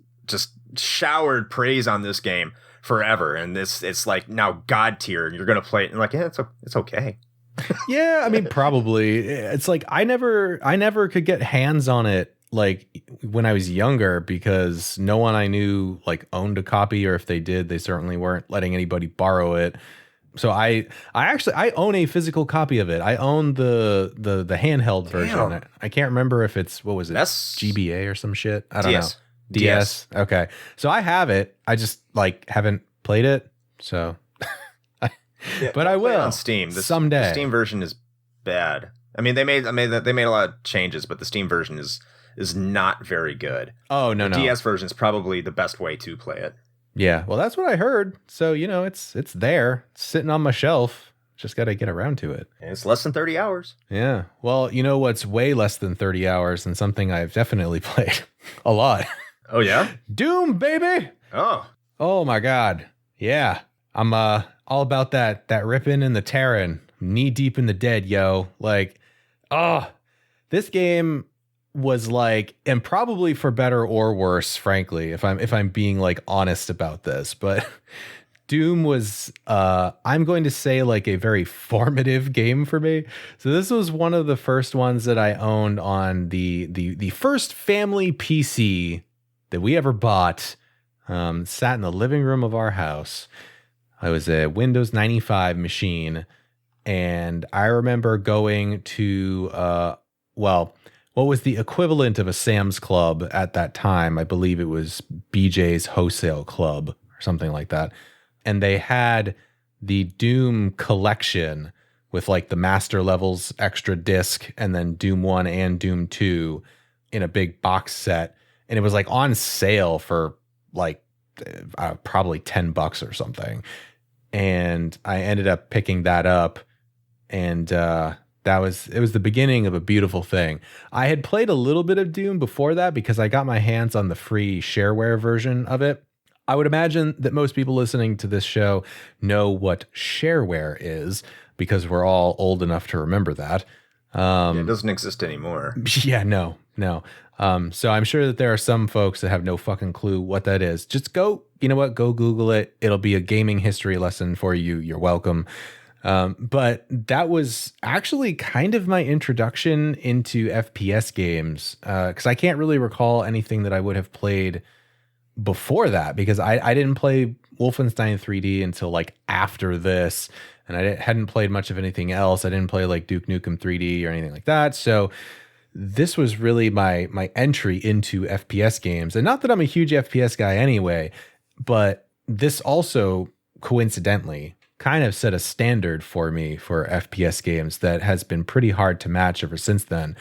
showered praise on this game forever. And it's like now God tier, and you're going to play it and like, yeah, it's okay. Yeah, I mean, probably. It's like I never could get hands on it like when I was younger because no one I knew like owned a copy, or if they did, they certainly weren't letting anybody borrow it. So I own a physical copy of it. I own the handheld version. I can't remember if it's what was it? That's GBA or some shit. I don't DS. know. DS. Okay. So I have it. I just like haven't played it. So Yeah, but I will on Steam someday. The Steam version is bad. I mean, they made a lot of changes, but the Steam version is not very good. Oh no, the no. DS version is probably the best way to play it. Yeah, well, that's what I heard. So it's there, it's sitting on my shelf. Just got to get around to it. And it's less than 30 hours. Yeah. Well, you know what's way less than 30 hours and something I've definitely played a lot. Oh yeah, Doom, baby. Oh my God. Yeah. I'm all about that ripping and the tearing, knee deep in the dead, yo. Like, this game was like, and probably for better or worse, frankly, if I'm being like honest about this, but Doom was I'm going to say like a very formative game for me. So this was one of the first ones that I owned on the first family PC that we ever bought. Sat in the living room of our house. I was a Windows 95 machine, and I remember going to what was the equivalent of a Sam's Club at that time? I believe it was BJ's Wholesale Club or something like that. And they had the Doom collection with like the master levels extra disc, and then Doom 1 and Doom 2 in a big box set. And it was like on sale for like probably $10 or something. And I ended up picking that up, and it was the beginning of a beautiful thing. I had played a little bit of Doom before that because I got my hands on the free shareware version of it. I would imagine that most people listening to this show know what shareware is because we're all old enough to remember that. It doesn't exist anymore. Yeah, no. So I'm sure that there are some folks that have no fucking clue what that is. Just go Google it. It'll be a gaming history lesson for you. You're welcome. But that was actually kind of my introduction into FPS games, because I can't really recall anything that I would have played before that, because I didn't play Wolfenstein 3D until like after this, and I hadn't played much of anything else. I didn't play like Duke Nukem 3D or anything like that. So this was really my entry into FPS games. And not that I'm a huge FPS guy anyway, but this also coincidentally kind of set a standard for me for FPS games that has been pretty hard to match ever since then.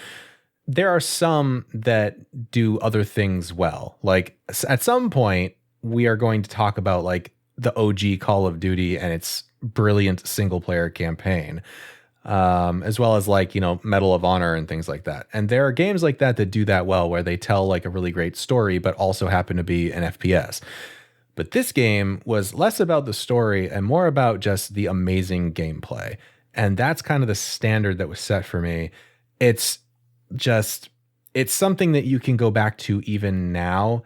There are some that do other things well. Like at some point, we are going to talk about like the OG Call of Duty and its brilliant single player campaign, as well as like, Medal of Honor and things like that. And there are games like that do that well, where they tell like a really great story, but also happen to be an FPS. But this game was less about the story and more about just the amazing gameplay. And that's kind of the standard that was set for me. It's something that you can go back to even now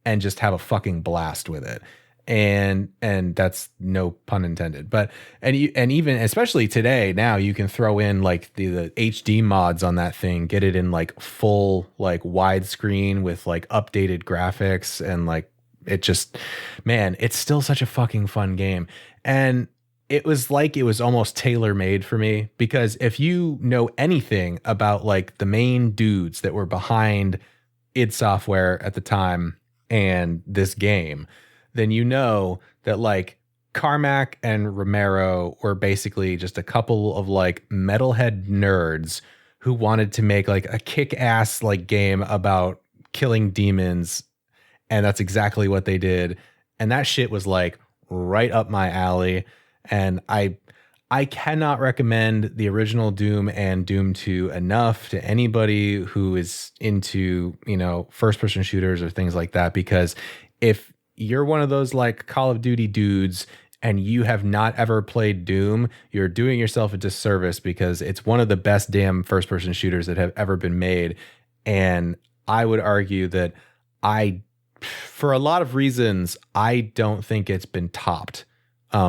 and just have a fucking blast with it. And that's no pun intended, but and even especially today, now you can throw in like the HD mods on that thing, get it in like full like widescreen with like updated graphics, and like it's still such a fucking fun game. And it was almost tailor made for me, because if you know anything about like the main dudes that were behind id Software at the time and this game, then you know that like Carmack and Romero were basically just a couple of like metalhead nerds who wanted to make like a kick-ass like game about killing demons. And that's exactly what they did. And that shit was like right up my alley. And I cannot recommend the original Doom and Doom 2 enough to anybody who is into, first person shooters or things like that, because if you're one of those like Call of Duty dudes and you have not ever played Doom, you're doing yourself a disservice, because it's one of the best damn first person shooters that have ever been made. And I would argue that for a lot of reasons, I don't think it's been topped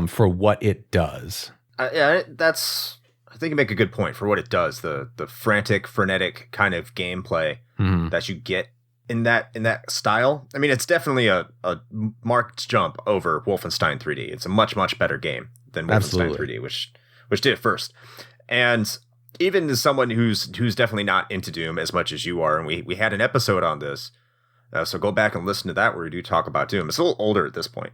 for what it does. Yeah, that's I think you make a good point for what it does. The frantic, frenetic kind of gameplay that you get in that style. I mean, it's definitely a marked jump over Wolfenstein 3D. It's a much, much better game than Wolfenstein 3D, which did it first. And even as someone who's definitely not into Doom as much as you are, and we had an episode on this, so go back and listen to that where we do talk about Doom. It's a little older at this point,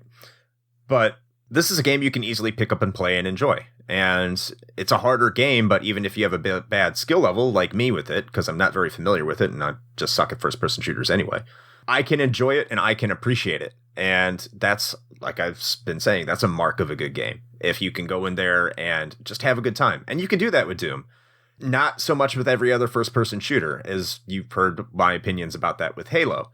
but this is a game you can easily pick up and play and enjoy. And it's a harder game, but even if you have a bad skill level like me with it, because I'm not very familiar with it and I just suck at first-person shooters anyway, I can enjoy it and I can appreciate it. And that's, like I've been saying, that's a mark of a good game. If you can go in there and just have a good time. And you can do that with Doom. Not so much with every other first-person shooter, as you've heard my opinions about that with Halo.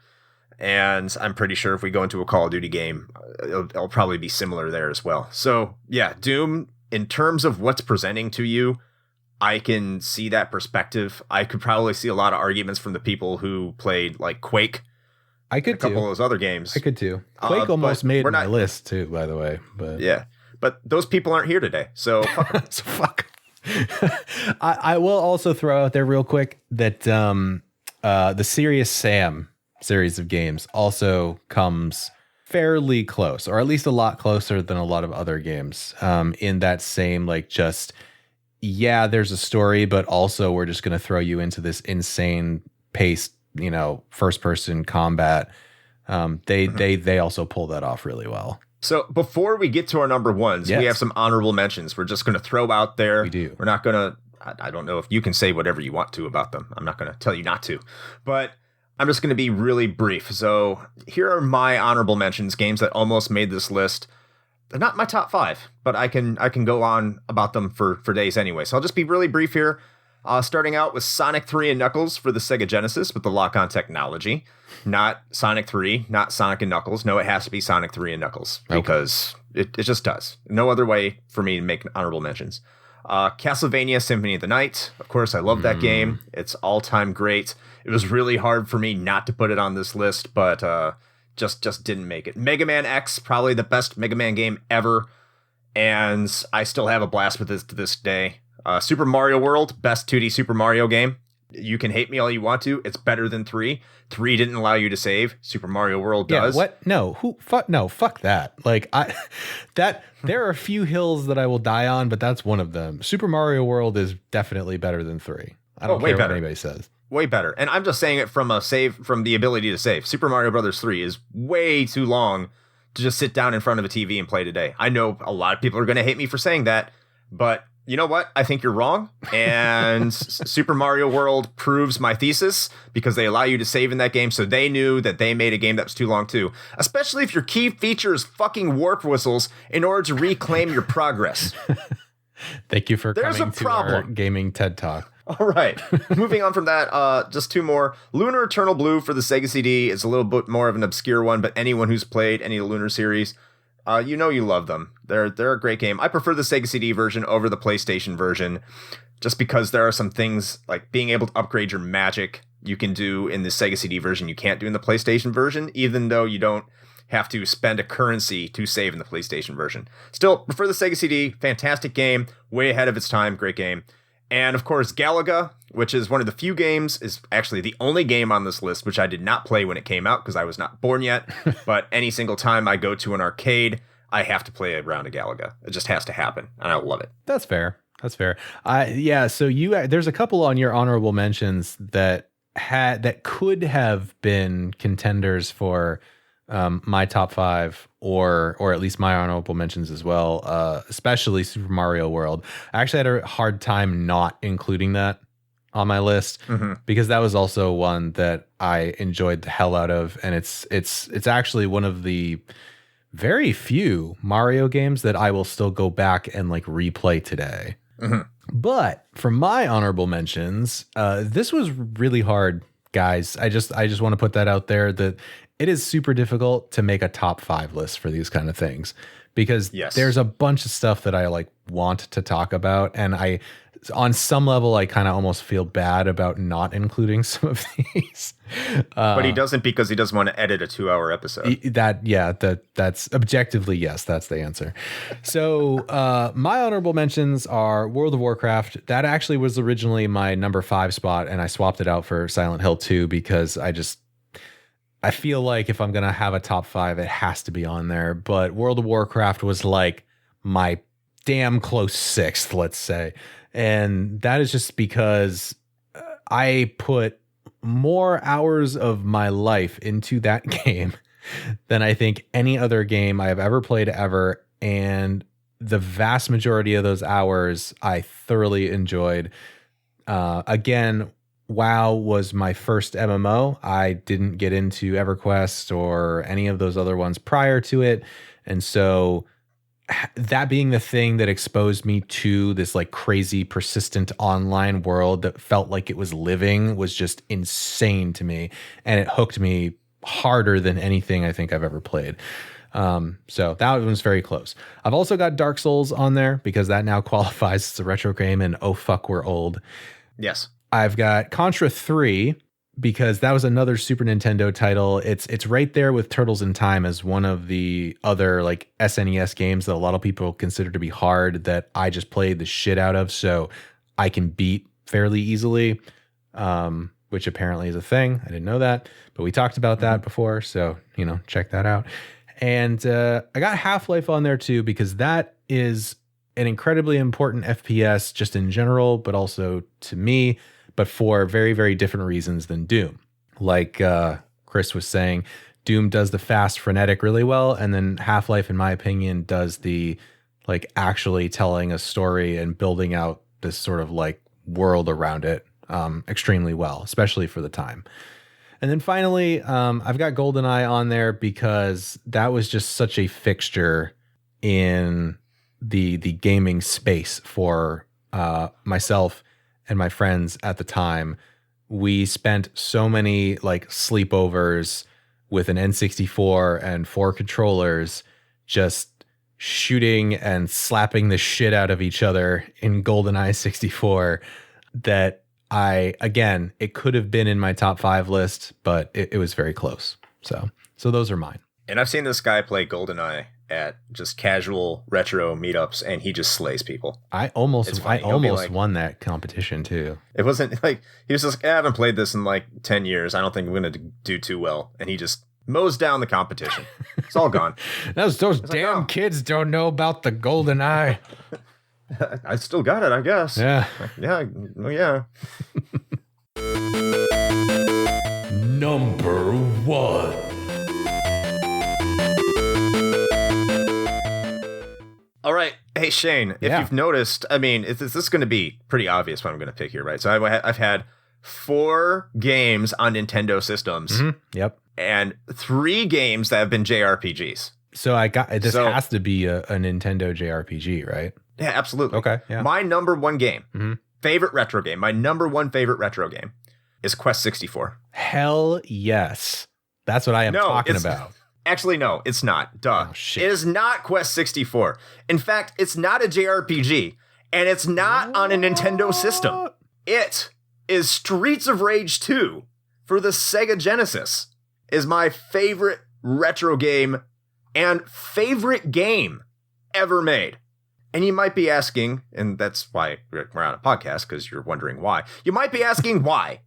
And I'm pretty sure if we go into a Call of Duty game, it'll probably be similar there as well. So, yeah, Doom, in terms of what's presenting to you, I can see that perspective. I could probably see a lot of arguments from the people who played, like, Quake. I could, a couple of those other games. I could, too. Quake almost made my list, too, by the way. But yeah, but those people aren't here today, so fuck 'em. So fuck. I will also throw out there real quick that the Serious Sam series of games also comes fairly close, or at least a lot closer than a lot of other games, in that same, like, just, yeah, there's a story, but also we're just going to throw you into this insane paced, first person combat. They also pull that off really well. So before we get to our number ones, we have some honorable mentions. We're just going to throw out there. We do. We're not going to, I don't know if you can say whatever you want to about them. I'm not going to tell you not to, but I'm just going to be really brief. So here are my honorable mentions, games that almost made this list. They're not my top 5, but I can go on about them for days anyway. So I'll just be really brief here. Starting out with Sonic 3 and Knuckles for the Sega Genesis with the lock-on technology. Not Sonic 3, not Sonic and Knuckles. No, it has to be Sonic 3 and Knuckles because it just does. No other way for me to make honorable mentions. Castlevania Symphony of the Night. Of course, I love that game. It's all-time great. It was really hard for me not to put it on this list, but just didn't make it. Mega Man X, probably the best Mega Man game ever, and I still have a blast with this to this day. Super Mario World, best 2D Super Mario game. You can hate me all you want to. It's better than 3. 3 didn't allow you to save. Super Mario World does. Yeah, what? No, fuck that. Like, there are a few hills that I will die on, but that's one of them. Super Mario World is definitely better than 3. I don't care what anybody says. Way better. And I'm just saying it from the ability to save. Super Mario Brothers 3 is way too long to just sit down in front of a TV and play today. I know a lot of people are going to hate me for saying that, but you know what? I think you're wrong. And Super Mario World proves my thesis because they allow you to save in that game. So they knew that they made a game that was too long too. Especially if your key feature is fucking warp whistles in order to reclaim your progress. Thank you for coming to our gaming TED Talk. All right. Moving on from that, just 2 more. Lunar Eternal Blue for the Sega CD is a little bit more of an obscure one, but anyone who's played any of the Lunar series, you love them. They're a great game. I prefer the Sega CD version over the PlayStation version, just because there are some things like being able to upgrade your magic you can do in the Sega CD version you can't do in the PlayStation version, even though you don't have to spend a currency to save in the PlayStation version. Still, prefer the Sega CD. Fantastic game. Way ahead of its time. Great game. And of course, Galaga, which is one of the few games, is actually the only game on this list which I did not play when it came out because I was not born yet. But any single time I go to an arcade, I have to play a round of Galaga. It just has to happen, and I love it. That's fair. So there's a couple on your honorable mentions that could have been contenders for my top 5 or at least my honorable mentions as well, especially Super Mario World. I actually had a hard time not including that on my list because that was also one that I enjoyed the hell out of, and it's actually one of the very few Mario games that I will still go back and like replay today. But for my honorable mentions, this was really hard, guys. I just want to put that out there that it is super difficult to make a top 5 list for these kind of things because there's a bunch of stuff that I like want to talk about, and on some level, I kind of almost feel bad about not including some of these. But he doesn't because he doesn't want to edit a 2-hour episode. That's objectively, yes, that's the answer. So my honorable mentions are World of Warcraft. That actually was originally my number 5 spot, and I swapped it out for Silent Hill 2 because I feel like if I'm going to have a top 5, it has to be on there. But World of Warcraft was like my damn close 6th, let's say. And that is just because I put more hours of my life into that game than I think any other game I have ever played ever. And the vast majority of those hours I thoroughly enjoyed. Again, WoW was my first MMO. I didn't get into EverQuest or any of those other ones prior to it. And so that being the thing that exposed me to this like crazy persistent online world that felt like it was living was just insane to me. And it hooked me harder than anything I think I've ever played. So that was very close. I've also got Dark Souls on there because that now qualifies as a retro game, and oh fuck, we're old. Yes. I've got Contra 3 because that was another Super Nintendo title. It's right there with Turtles in Time as one of the other like SNES games that a lot of people consider to be hard that I just played the shit out of, so I can beat fairly easily, which apparently is a thing. I didn't know that, but we talked about that before, so check that out. And I got Half-Life on there too because that is an incredibly important FPS just in general, but also to me, but for very, very different reasons than Doom. Like Chris was saying, Doom does the fast frenetic really well, and then Half-Life, in my opinion, does the like actually telling a story and building out this sort of like world around it extremely well, especially for the time. And then finally, I've got GoldenEye on there because that was just such a fixture in the gaming space for myself and my friends at the time. We spent so many like sleepovers with an N64 and 4 controllers just shooting and slapping the shit out of each other in GoldenEye 64 that it could have been in my top 5 list, but it was very close. So those are mine. And I've seen this guy play GoldenEye at just casual retro meetups, and he just slays people. I almost won that competition too. It wasn't like he was just like, I haven't played this in like 10 years. I don't think I'm going to do too well. And he just mows down the competition. It's all gone. Those damn kids don't know about the GoldenEye. I still got it, I guess. Yeah. Yeah. Well, yeah. Number 1. All right. Hey, Shane, if you've noticed, I mean, this is going to be pretty obvious what I'm going to pick here, right? So I've had 4 games on Nintendo systems. Mm-hmm. Yep. And 3 games that have been JRPGs. So this has to be a Nintendo JRPG, right? Yeah, absolutely. Okay. Yeah. My number 1 game, favorite retro game, my number 1 favorite retro game is Quest 64. Hell yes. That's what I am talking about. Actually, no, it's not. Duh. Oh, shit. It is not Quest 64. In fact, it's not a JRPG, and it's not on a Nintendo system. It is Streets of Rage 2 for the Sega Genesis. Is my favorite retro game and favorite game ever made. And you might be asking, and that's why we're on a podcast, because you're wondering why. You might be asking why.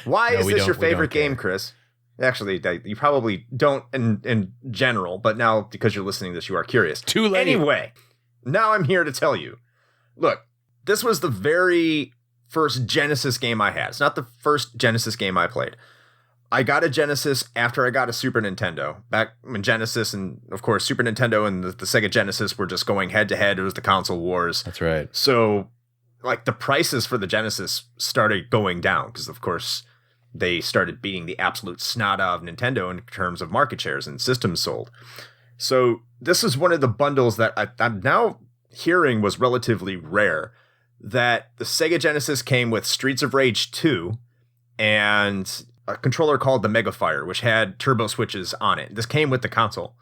Why is this your favorite game, Chris? Actually, you probably don't in general, but now because you're listening to this, you are curious. Too late. Anyway, now I'm here to tell you. Look, this was the very first Genesis game I had. It's not the first Genesis game I played. I got a Genesis after I got a Super Nintendo. Back when Genesis and, of course, Super Nintendo and the Sega Genesis were just going head to head. It was the console wars. That's right. So, like, the prices for the Genesis started going down because, of course, they started beating the absolute snot out of Nintendo in terms of market shares and systems sold. So this is one of the bundles that I'm now hearing was relatively rare, that the Sega Genesis came with Streets of Rage 2 and a controller called the Mega Fire, which had turbo switches on it. This came with the console.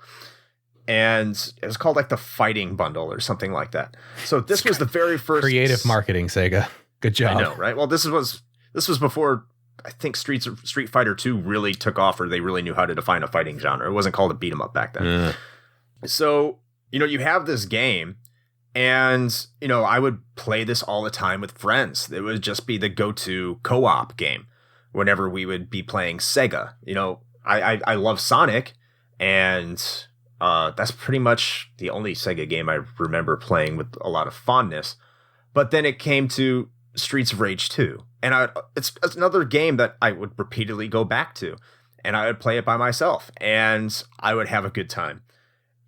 and it was called like the Fighting Bundle or something like that. So this was the very first creative marketing, Sega. Good job. I know, right? Well, this was before I think Street Fighter 2 really took off, or they really knew how to define a fighting genre. It wasn't called a beat 'em up back then. So, you have this game, and, I would play this all the time with friends. It would just be the go-to co-op game whenever we would be playing Sega. I love Sonic, and that's pretty much the only Sega game I remember playing with a lot of fondness. But then it came to Streets of Rage 2, and it's another game that I would repeatedly go back to, and I would play it by myself, and I would have a good time.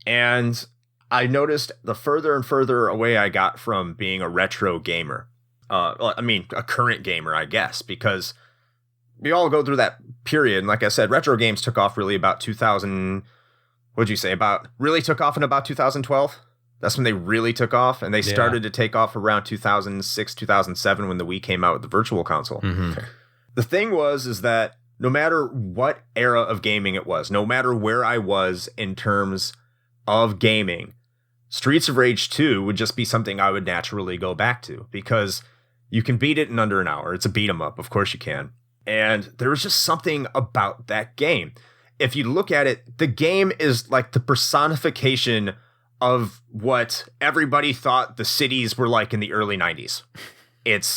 And I noticed the further and further away I got from being a retro gamer, a current gamer, I guess, because we all go through that period. And like I said, retro games took off really about 2000. What'd you say? Really took off in about 2012? That's when they really took off, and they started to take off around 2006, 2007 when the Wii came out with the Virtual Console. Mm-hmm. The thing is that no matter what era of gaming it was, no matter where I was in terms of gaming, Streets of Rage 2 would just be something I would naturally go back to, because you can beat it in under an hour. It's a beat 'em up. Of course you can. And there was just something about that game. If you look at it, the game is like the personification of what everybody thought the cities were like in the early 90s. It's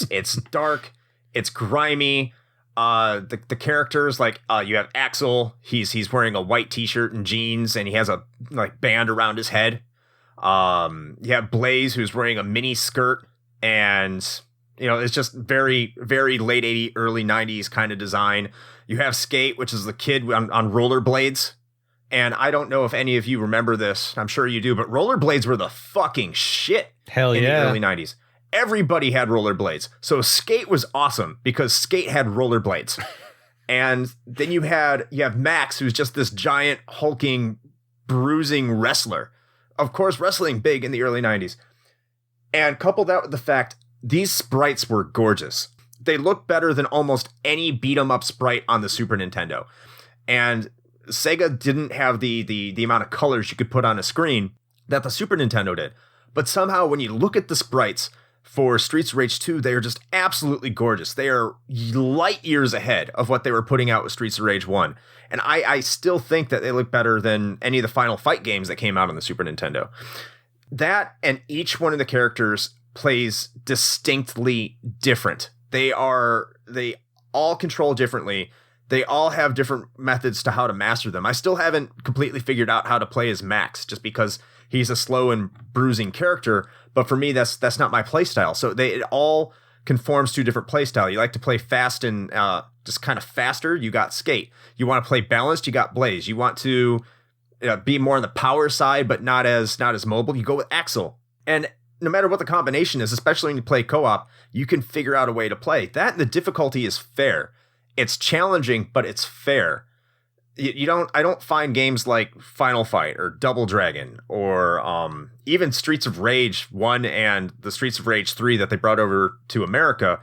dark, it's grimy. The characters, like you have Axel, he's wearing a white t-shirt and jeans, and he has a band around his head. You have Blaze, who's wearing a mini skirt, and it's just very, very late 80s, early 90s kind of design. You have Skate, which is the kid on rollerblades. And I don't know if any of you remember this. I'm sure you do, but rollerblades were the fucking shit. Hell in the early 90s. Everybody had rollerblades. So Skate was awesome because Skate had rollerblades. And then you have Max, who's just this giant, hulking, bruising wrestler. Of course, wrestling big in the early 90s. And couple that with the fact these sprites were gorgeous. They look better than almost any beat-em-up sprite on the Super Nintendo. And Sega didn't have the amount of colors you could put on a screen that the Super Nintendo did. But somehow when you look at the sprites for Streets of Rage 2, they are just absolutely gorgeous. They are light years ahead of what they were putting out with Streets of Rage 1. And I still think that they look better than any of the Final Fight games that came out on the Super Nintendo. That and each one of the characters plays distinctly different. They all control differently. They all have different methods to how to master them. I still haven't completely figured out how to play as Max, just because he's a slow and bruising character. But for me, that's not my playstyle. So it all conforms to a different playstyle. You like to play fast and just kind of faster, you got Skate. You want to play balanced, you got Blaze. You want to be more on the power side, but not as mobile, you go with Axel. And no matter what the combination is, especially when you play co-op, you can figure out a way to play. That and the difficulty is fair. It's challenging, but it's fair. I don't find games like Final Fight or Double Dragon or even Streets of Rage 1 and the Streets of Rage 3 that they brought over to America.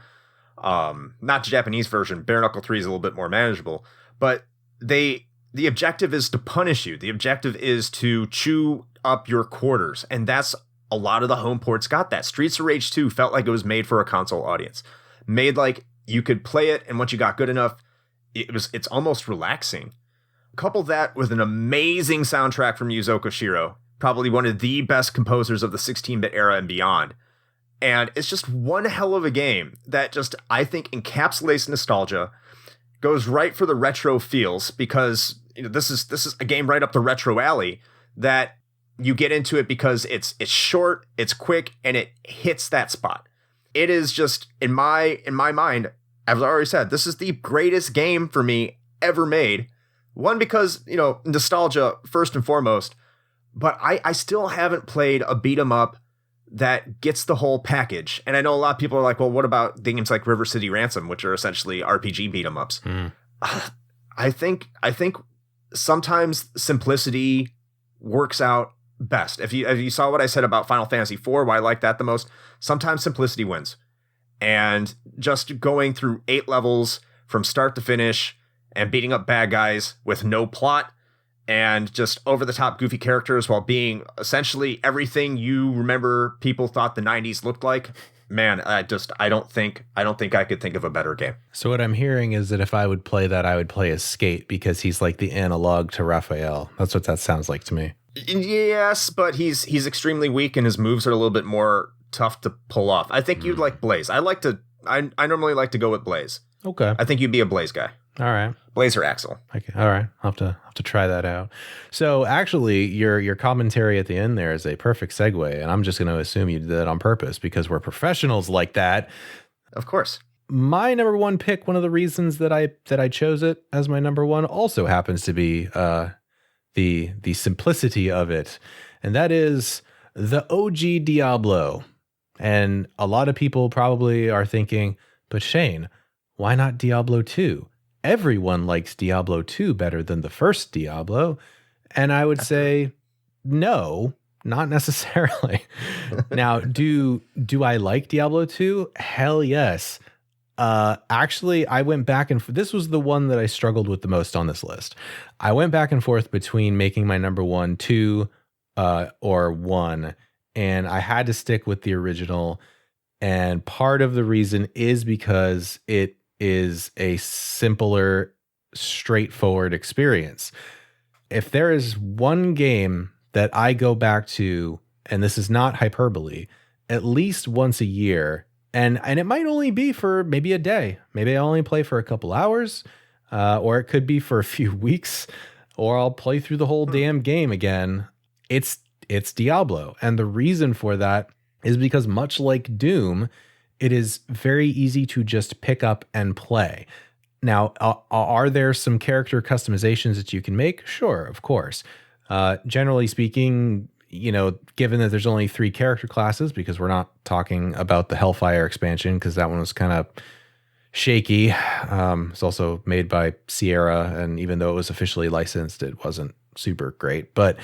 Not the Japanese version. Bare Knuckle 3 is a little bit more manageable. But the objective is to punish you. The objective is to chew up your quarters. And that's a lot of the home ports got that. Streets of Rage 2 felt like it was made for a console audience. Made like you could play it, and once you got good enough, it's almost relaxing. Couple that with an amazing soundtrack from Yuzo Koshiro, probably one of the best composers of the 16-bit era and beyond. And it's just one hell of a game that just, I think, encapsulates nostalgia, goes right for the retro feels, because this is a game right up the retro alley that you get into it because it's short, it's quick, and it hits that spot. It is just, in my mind, as I already said, this is the greatest game for me ever made. One, because, nostalgia first and foremost, but I still haven't played a beat 'em up that gets the whole package. And I know a lot of people are like, well, what about games like River City Ransom, which are essentially RPG beat 'em ups? I think sometimes simplicity works out best. If you saw what I said about Final Fantasy IV, why I like that the most, sometimes simplicity wins. And just going through 8 levels from start to finish and beating up bad guys with no plot and just over the top goofy characters while being essentially everything you remember people thought the 90s looked like. Man, I don't think I could think of a better game. So what I'm hearing is that if I would play that, I would play as Skate because he's like the analog to Raphael. That's what that sounds like to me. Yes, but he's extremely weak and his moves are a little bit more tough to pull off. I think you'd like Blaze. I normally like to go with Blaze. Okay. I think you'd be a Blaze guy. All right. Blaze or Axel. Okay. All right. I'll have to try that out. So actually your commentary at the end there is a perfect segue, and I'm just going to assume you did that on purpose because we're professionals like that. Of course. My number one pick, one of the reasons that I chose it as my number one also happens to be the simplicity of it. And that is the OG Diablo. And a lot of people probably are thinking, but Shane, why not Diablo 2? Everyone likes Diablo 2 better than the first Diablo. And I would say, no, not necessarily. Now, do I like Diablo 2? Hell yes. Actually, I went back and this was the one that I struggled with the most on this list. I went back and forth between making my number 1, 2, or 1, and I had to stick with the original. And part of the reason is because it is a simpler, straightforward experience. If there is one game that I go back to, and this is not hyperbole, at least once a year, and it might only be for maybe a day. Maybe I only play for a couple hours, or it could be for a few weeks, or I'll play through the whole damn game again. It's Diablo. And the reason for that is because much like Doom, it is very easy to just pick up and play. Now, are there some character customizations that you can make? Sure, of course. Generally speaking, given that there's only 3 character classes, because we're not talking about the Hellfire expansion, because that one was kind of shaky. It's also made by Sierra, and even though it was officially licensed, it wasn't super great. But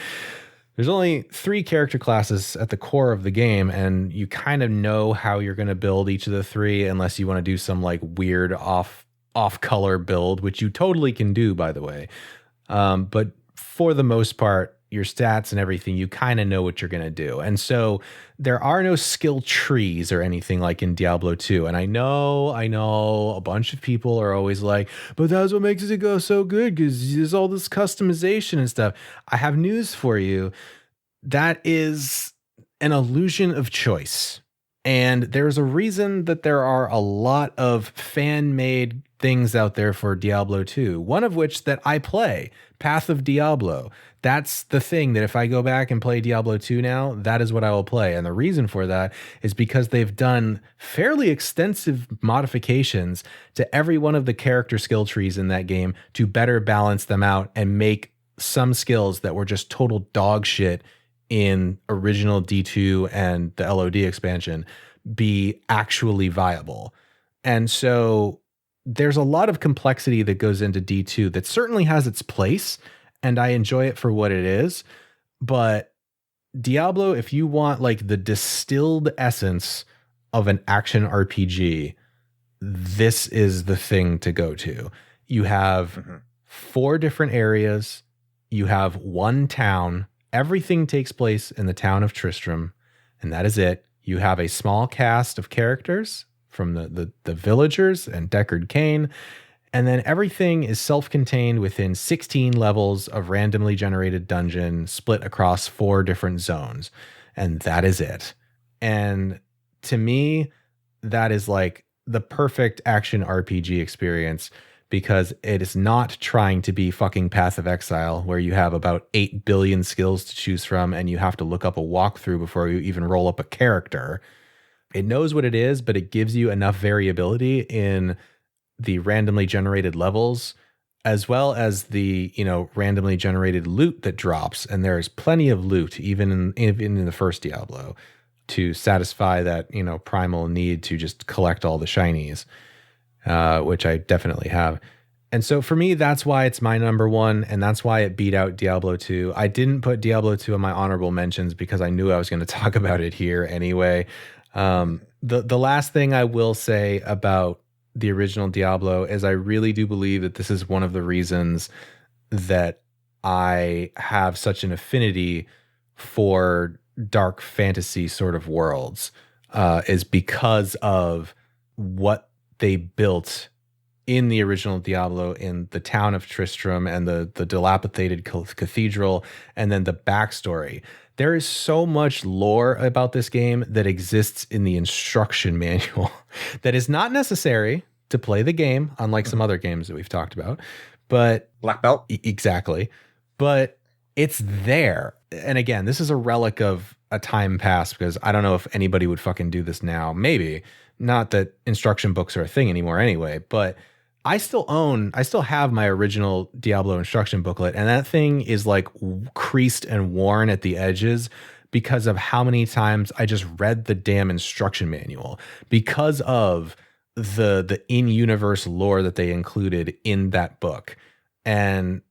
there's only 3 character classes at the core of the game, and you kind of know how you're going to build each of the 3, unless you want to do some like weird off-color build, which you totally can do, by the way. But for the most part, your stats and everything, you kind of know what you're going to do. And so there are no skill trees or anything like in Diablo 2. And I know a bunch of people are always like, but that's what makes it go so good, because there's all this customization and stuff. I have news for you. That is an illusion of choice. And there's a reason that there are a lot of fan-made things out there for Diablo 2, one of which that I play, Path of Diablo. That's the thing that if I go back and play Diablo 2 now, that is what I will play. And the reason for that is because they've done fairly extensive modifications to every one of the character skill trees in that game to better balance them out and make some skills that were just total dog shit in original D2 and the LOD expansion be actually viable. And so there's a lot of complexity that goes into D2 that certainly has its place, and I enjoy it for what it is. But Diablo, if you want like the distilled essence of an action RPG, this is the thing to go to. You have 4 different areas. You have 1 town. Everything takes place in the town of Tristram, and that is it. You have a small cast of characters from the villagers and Deckard Cain, and then everything is self-contained within 16 levels of randomly generated dungeon split across 4 different zones, and that is it. And to me, that is like the perfect action RPG experience, because it is not trying to be fucking Path of Exile, where you have about 8 billion skills to choose from and you have to look up a walkthrough before you even roll up a character. It knows what it is, but it gives you enough variability in the randomly generated levels, as well as the, randomly generated loot that drops. And there's plenty of loot, even in the first Diablo, to satisfy that, primal need to just collect all the shinies. Which I definitely have. And so for me, that's why it's my number 1, and that's why it beat out Diablo 2. I didn't put Diablo 2 in my honorable mentions because I knew I was going to talk about it here anyway. The last thing I will say about the original Diablo is I really do believe that this is one of the reasons that I have such an affinity for dark fantasy sort of worlds is because of what they built in the original Diablo, in the town of Tristram and the dilapidated cathedral, and then the backstory. There is so much lore about this game that exists in the instruction manual that is not necessary to play the game, unlike some other games that we've talked about. But Black belt? Exactly. But it's there. And again, this is a relic of a time past, because I don't know if anybody would fucking do this now. Maybe. Not that instruction books are a thing anymore anyway, but I still have my original Diablo instruction booklet, and that thing is like creased and worn at the edges because of how many times I just read the damn instruction manual, because of the in-universe lore that they included in that book. And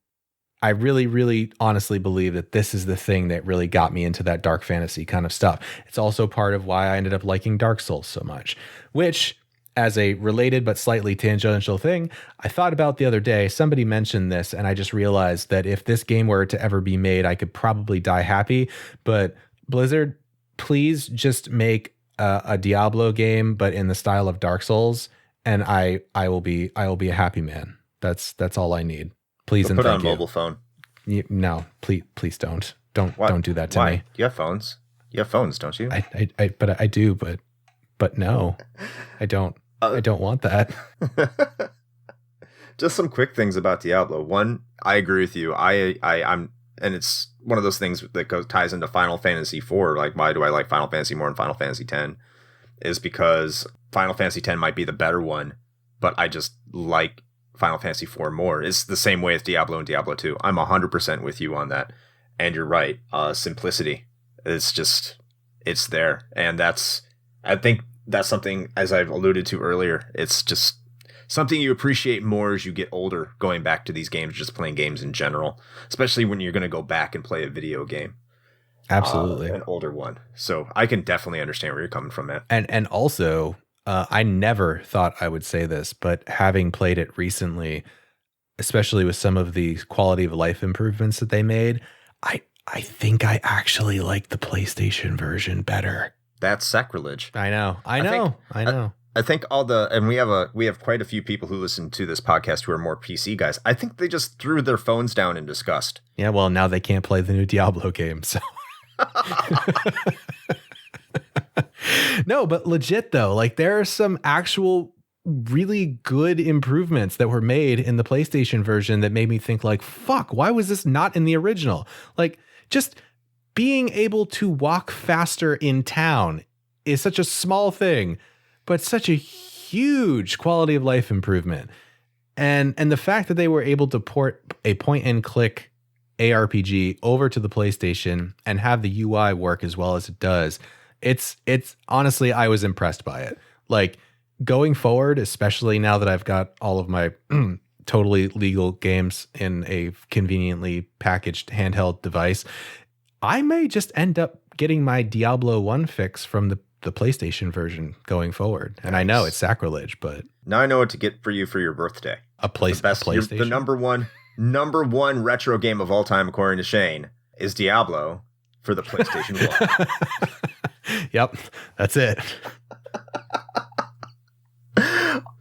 I really, really honestly believe that this is the thing that really got me into that dark fantasy kind of stuff. It's also part of why I ended up liking Dark Souls so much, which, as a related but slightly tangential thing, I thought about the other day. Somebody mentioned this, and I just realized that if this game were to ever be made, I could probably die happy. But Blizzard, please just make a Diablo game, but in the style of Dark Souls, and I will be a happy man. That's all I need. Please, and put thank on you. mobile phone. No, please don't What? Don't do that to Why? me. You have phones. You have phones, don't you? I do, but no, I don't. I don't want that. Just some quick things about Diablo. One, I agree with you. I'm, and it's one of those things that ties into Final Fantasy IV. Like, why do I like Final Fantasy more than Final Fantasy X? Is because Final Fantasy X might be the better one, but I just like Final Fantasy IV more. It's the same way with Diablo and Diablo 2. I'm 100% with you on that. And you're right. Simplicity. It's there. And I think that's something, as I've alluded to earlier, it's just something you appreciate more as you get older, going back to these games, just playing games in general, especially when you're going to go back and play a video game. Absolutely. An older one. So I can definitely understand where you're coming from, man. And also, I never thought I would say this, but having played it recently, especially with some of the quality of life improvements that they made, I think I actually like the PlayStation version better. That's sacrilege. I know. I know. I think we have quite a few people who listen to this podcast who are more PC guys. I think they just threw their phones down in disgust. Yeah, well, now they can't play the new Diablo game, so. No, but legit though, like there are some actual really good improvements that were made in the PlayStation version that made me think like, fuck, why was this not in the original? Like, just being able to walk faster in town is such a small thing, but such a huge quality of life improvement. And the fact that they were able to port a point and click ARPG over to the PlayStation and have the UI work as well as it does, it's honestly, I was impressed by it. Like, going forward, especially now that I've got all of my totally legal games in a conveniently packaged handheld device, I may just end up getting my Diablo 1 fix from the PlayStation version going forward. And nice. I know it's sacrilege, but now I know what to get for you for your birthday. PlayStation. The number one retro game of all time, according to Shane, is Diablo for the PlayStation 1. Yep, that's it.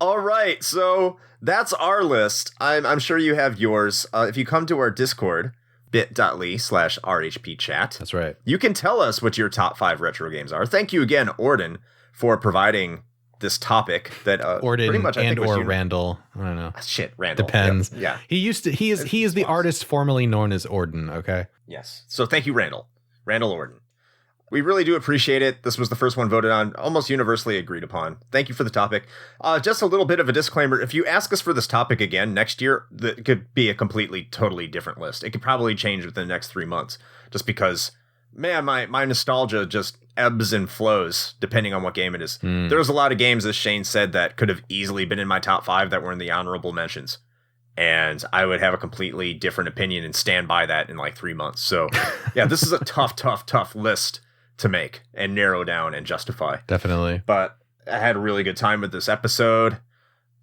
All right, so that's our list. I'm sure you have yours. If you come to our Discord, bit.ly/RHPchat. That's right. You can tell us what your top 5 retro games are. Thank you again, Orden, for providing this topic that Orden pretty much I think or Randall. I don't know. Shit, Randall. Depends. Yep. Yeah. He is the artist formerly known as Orden, okay? Yes. So thank you, Randall. Randall Orden. We really do appreciate it. This was the first one voted on, almost universally agreed upon. Thank you for the topic. Just a little bit of a disclaimer. If you ask us for this topic again next year, it could be a totally different list. It could probably change within the next 3 months, just because, man, my nostalgia just ebbs and flows depending on what game it is. There's a lot of games, as Shane said, that could have easily been in my top 5 that were in the honorable mentions. And I would have a completely different opinion and stand by that in like 3 months. So, yeah, this is a tough list to make and narrow down and justify. Definitely. But I had a really good time with this episode.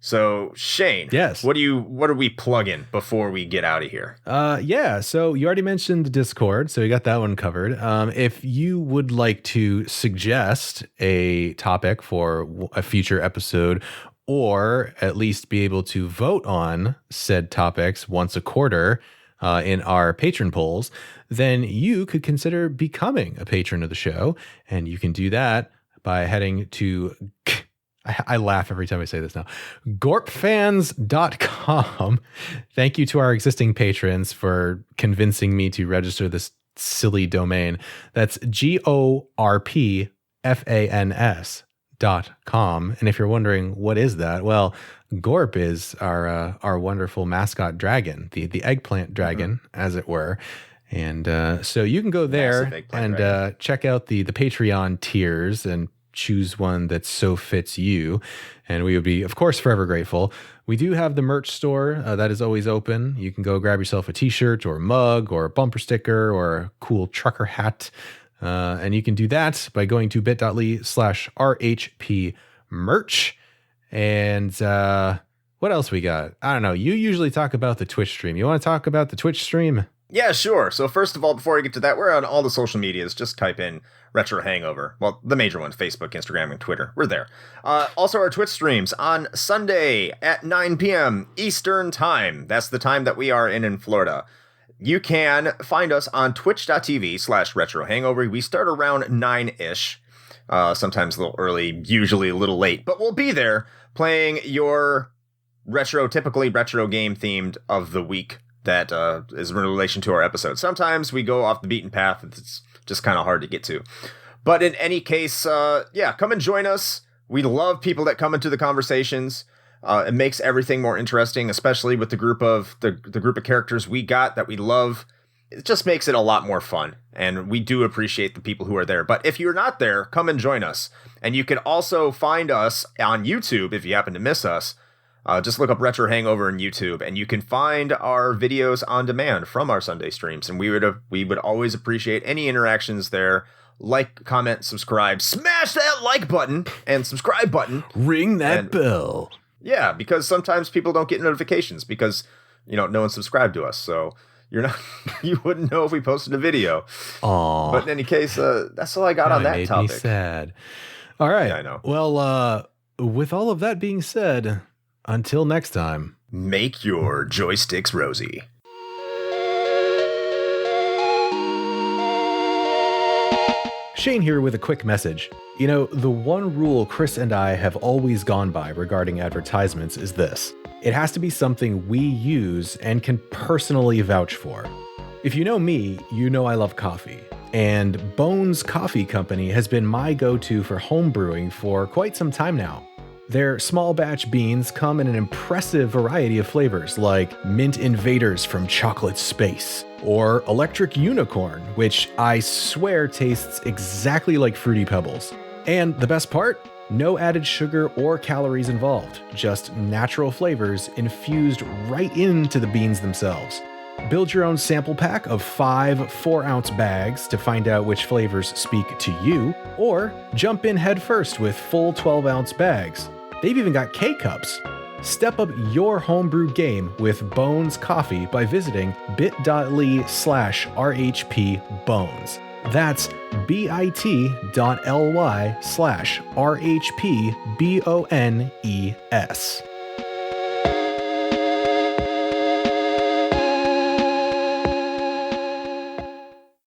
So Shane, yes, what are we plugging before we get out of here? Yeah. So you already mentioned the Discord, so you got that one covered. If you would like to suggest a topic for a future episode, or at least be able to vote on said topics once a quarter in our patron polls, then you could consider becoming a patron of the show, and you can do that by heading to I laugh every time I say this now. Gorpfans.com. Thank you to our existing patrons for convincing me to register this silly domain. That's GORPFANS.com. And if you're wondering what is that, well, Gorp is our wonderful mascot dragon, the eggplant dragon, as it were. And so you can go there and check out the Patreon tiers and choose one that so fits you, and we would be, of course, forever grateful. We do have the merch store that is always open. You can go grab yourself a t-shirt or a mug or a bumper sticker or a cool trucker hat, and you can do that by going to bit.ly/RHP merch. And what else we got? I don't know. You usually talk about the Twitch stream. You want to talk about the Twitch stream? Yeah, sure. So first of all, before I get to that, we're on all the social medias. Just type in Retro Hangover. Well, the major ones, Facebook, Instagram, and Twitter. We're there. Also, our Twitch streams on Sunday at 9 p.m. Eastern Time. That's the time that we are in Florida. You can find us on twitch.tv/Retro Hangover. We start around 9-ish. Sometimes a little early, usually a little late. But we'll be there playing your typically retro game themed of the week that is in relation to our episode. Sometimes we go off the beaten path. It's just kind of hard to get to. But in any case, come and join us. We love people that come into the conversations. It makes everything more interesting, especially with the group of characters we got that we love. It just makes it a lot more fun. And we do appreciate the people who are there. But if you're not there, come and join us. And you can also find us on YouTube if you happen to miss us. Just look up Retro Hangover on YouTube, and you can find our videos on demand from our Sunday streams. And we would always appreciate any interactions there. Like, comment, subscribe, smash that like button and subscribe button. Ring that bell. Yeah, because sometimes people don't get notifications because, no one subscribed to us. So you wouldn't know if we posted a video. Aww. But in any case, that's all I got on that made topic. Me sad. All right. Yeah, I know. Well, with all of that being said, until next time, make your joysticks rosy. Shane here with a quick message. The one rule Chris and I have always gone by regarding advertisements is this. It has to be something we use and can personally vouch for. If you know me, you know I love coffee. And Bones Coffee Company has been my go-to for home brewing for quite some time now. Their small batch beans come in an impressive variety of flavors like Mint Invaders from Chocolate Space or Electric Unicorn, which I swear tastes exactly like Fruity Pebbles. And the best part? No added sugar or calories involved, just natural flavors infused right into the beans themselves. Build your own sample pack of 5 4-ounce bags to find out which flavors speak to you, or jump in head first with full 12-ounce bags. They've even got K-Cups. Step up your homebrew game with Bones Coffee by visiting bit.ly/RHPBones. That's bit.ly/RHPBONES.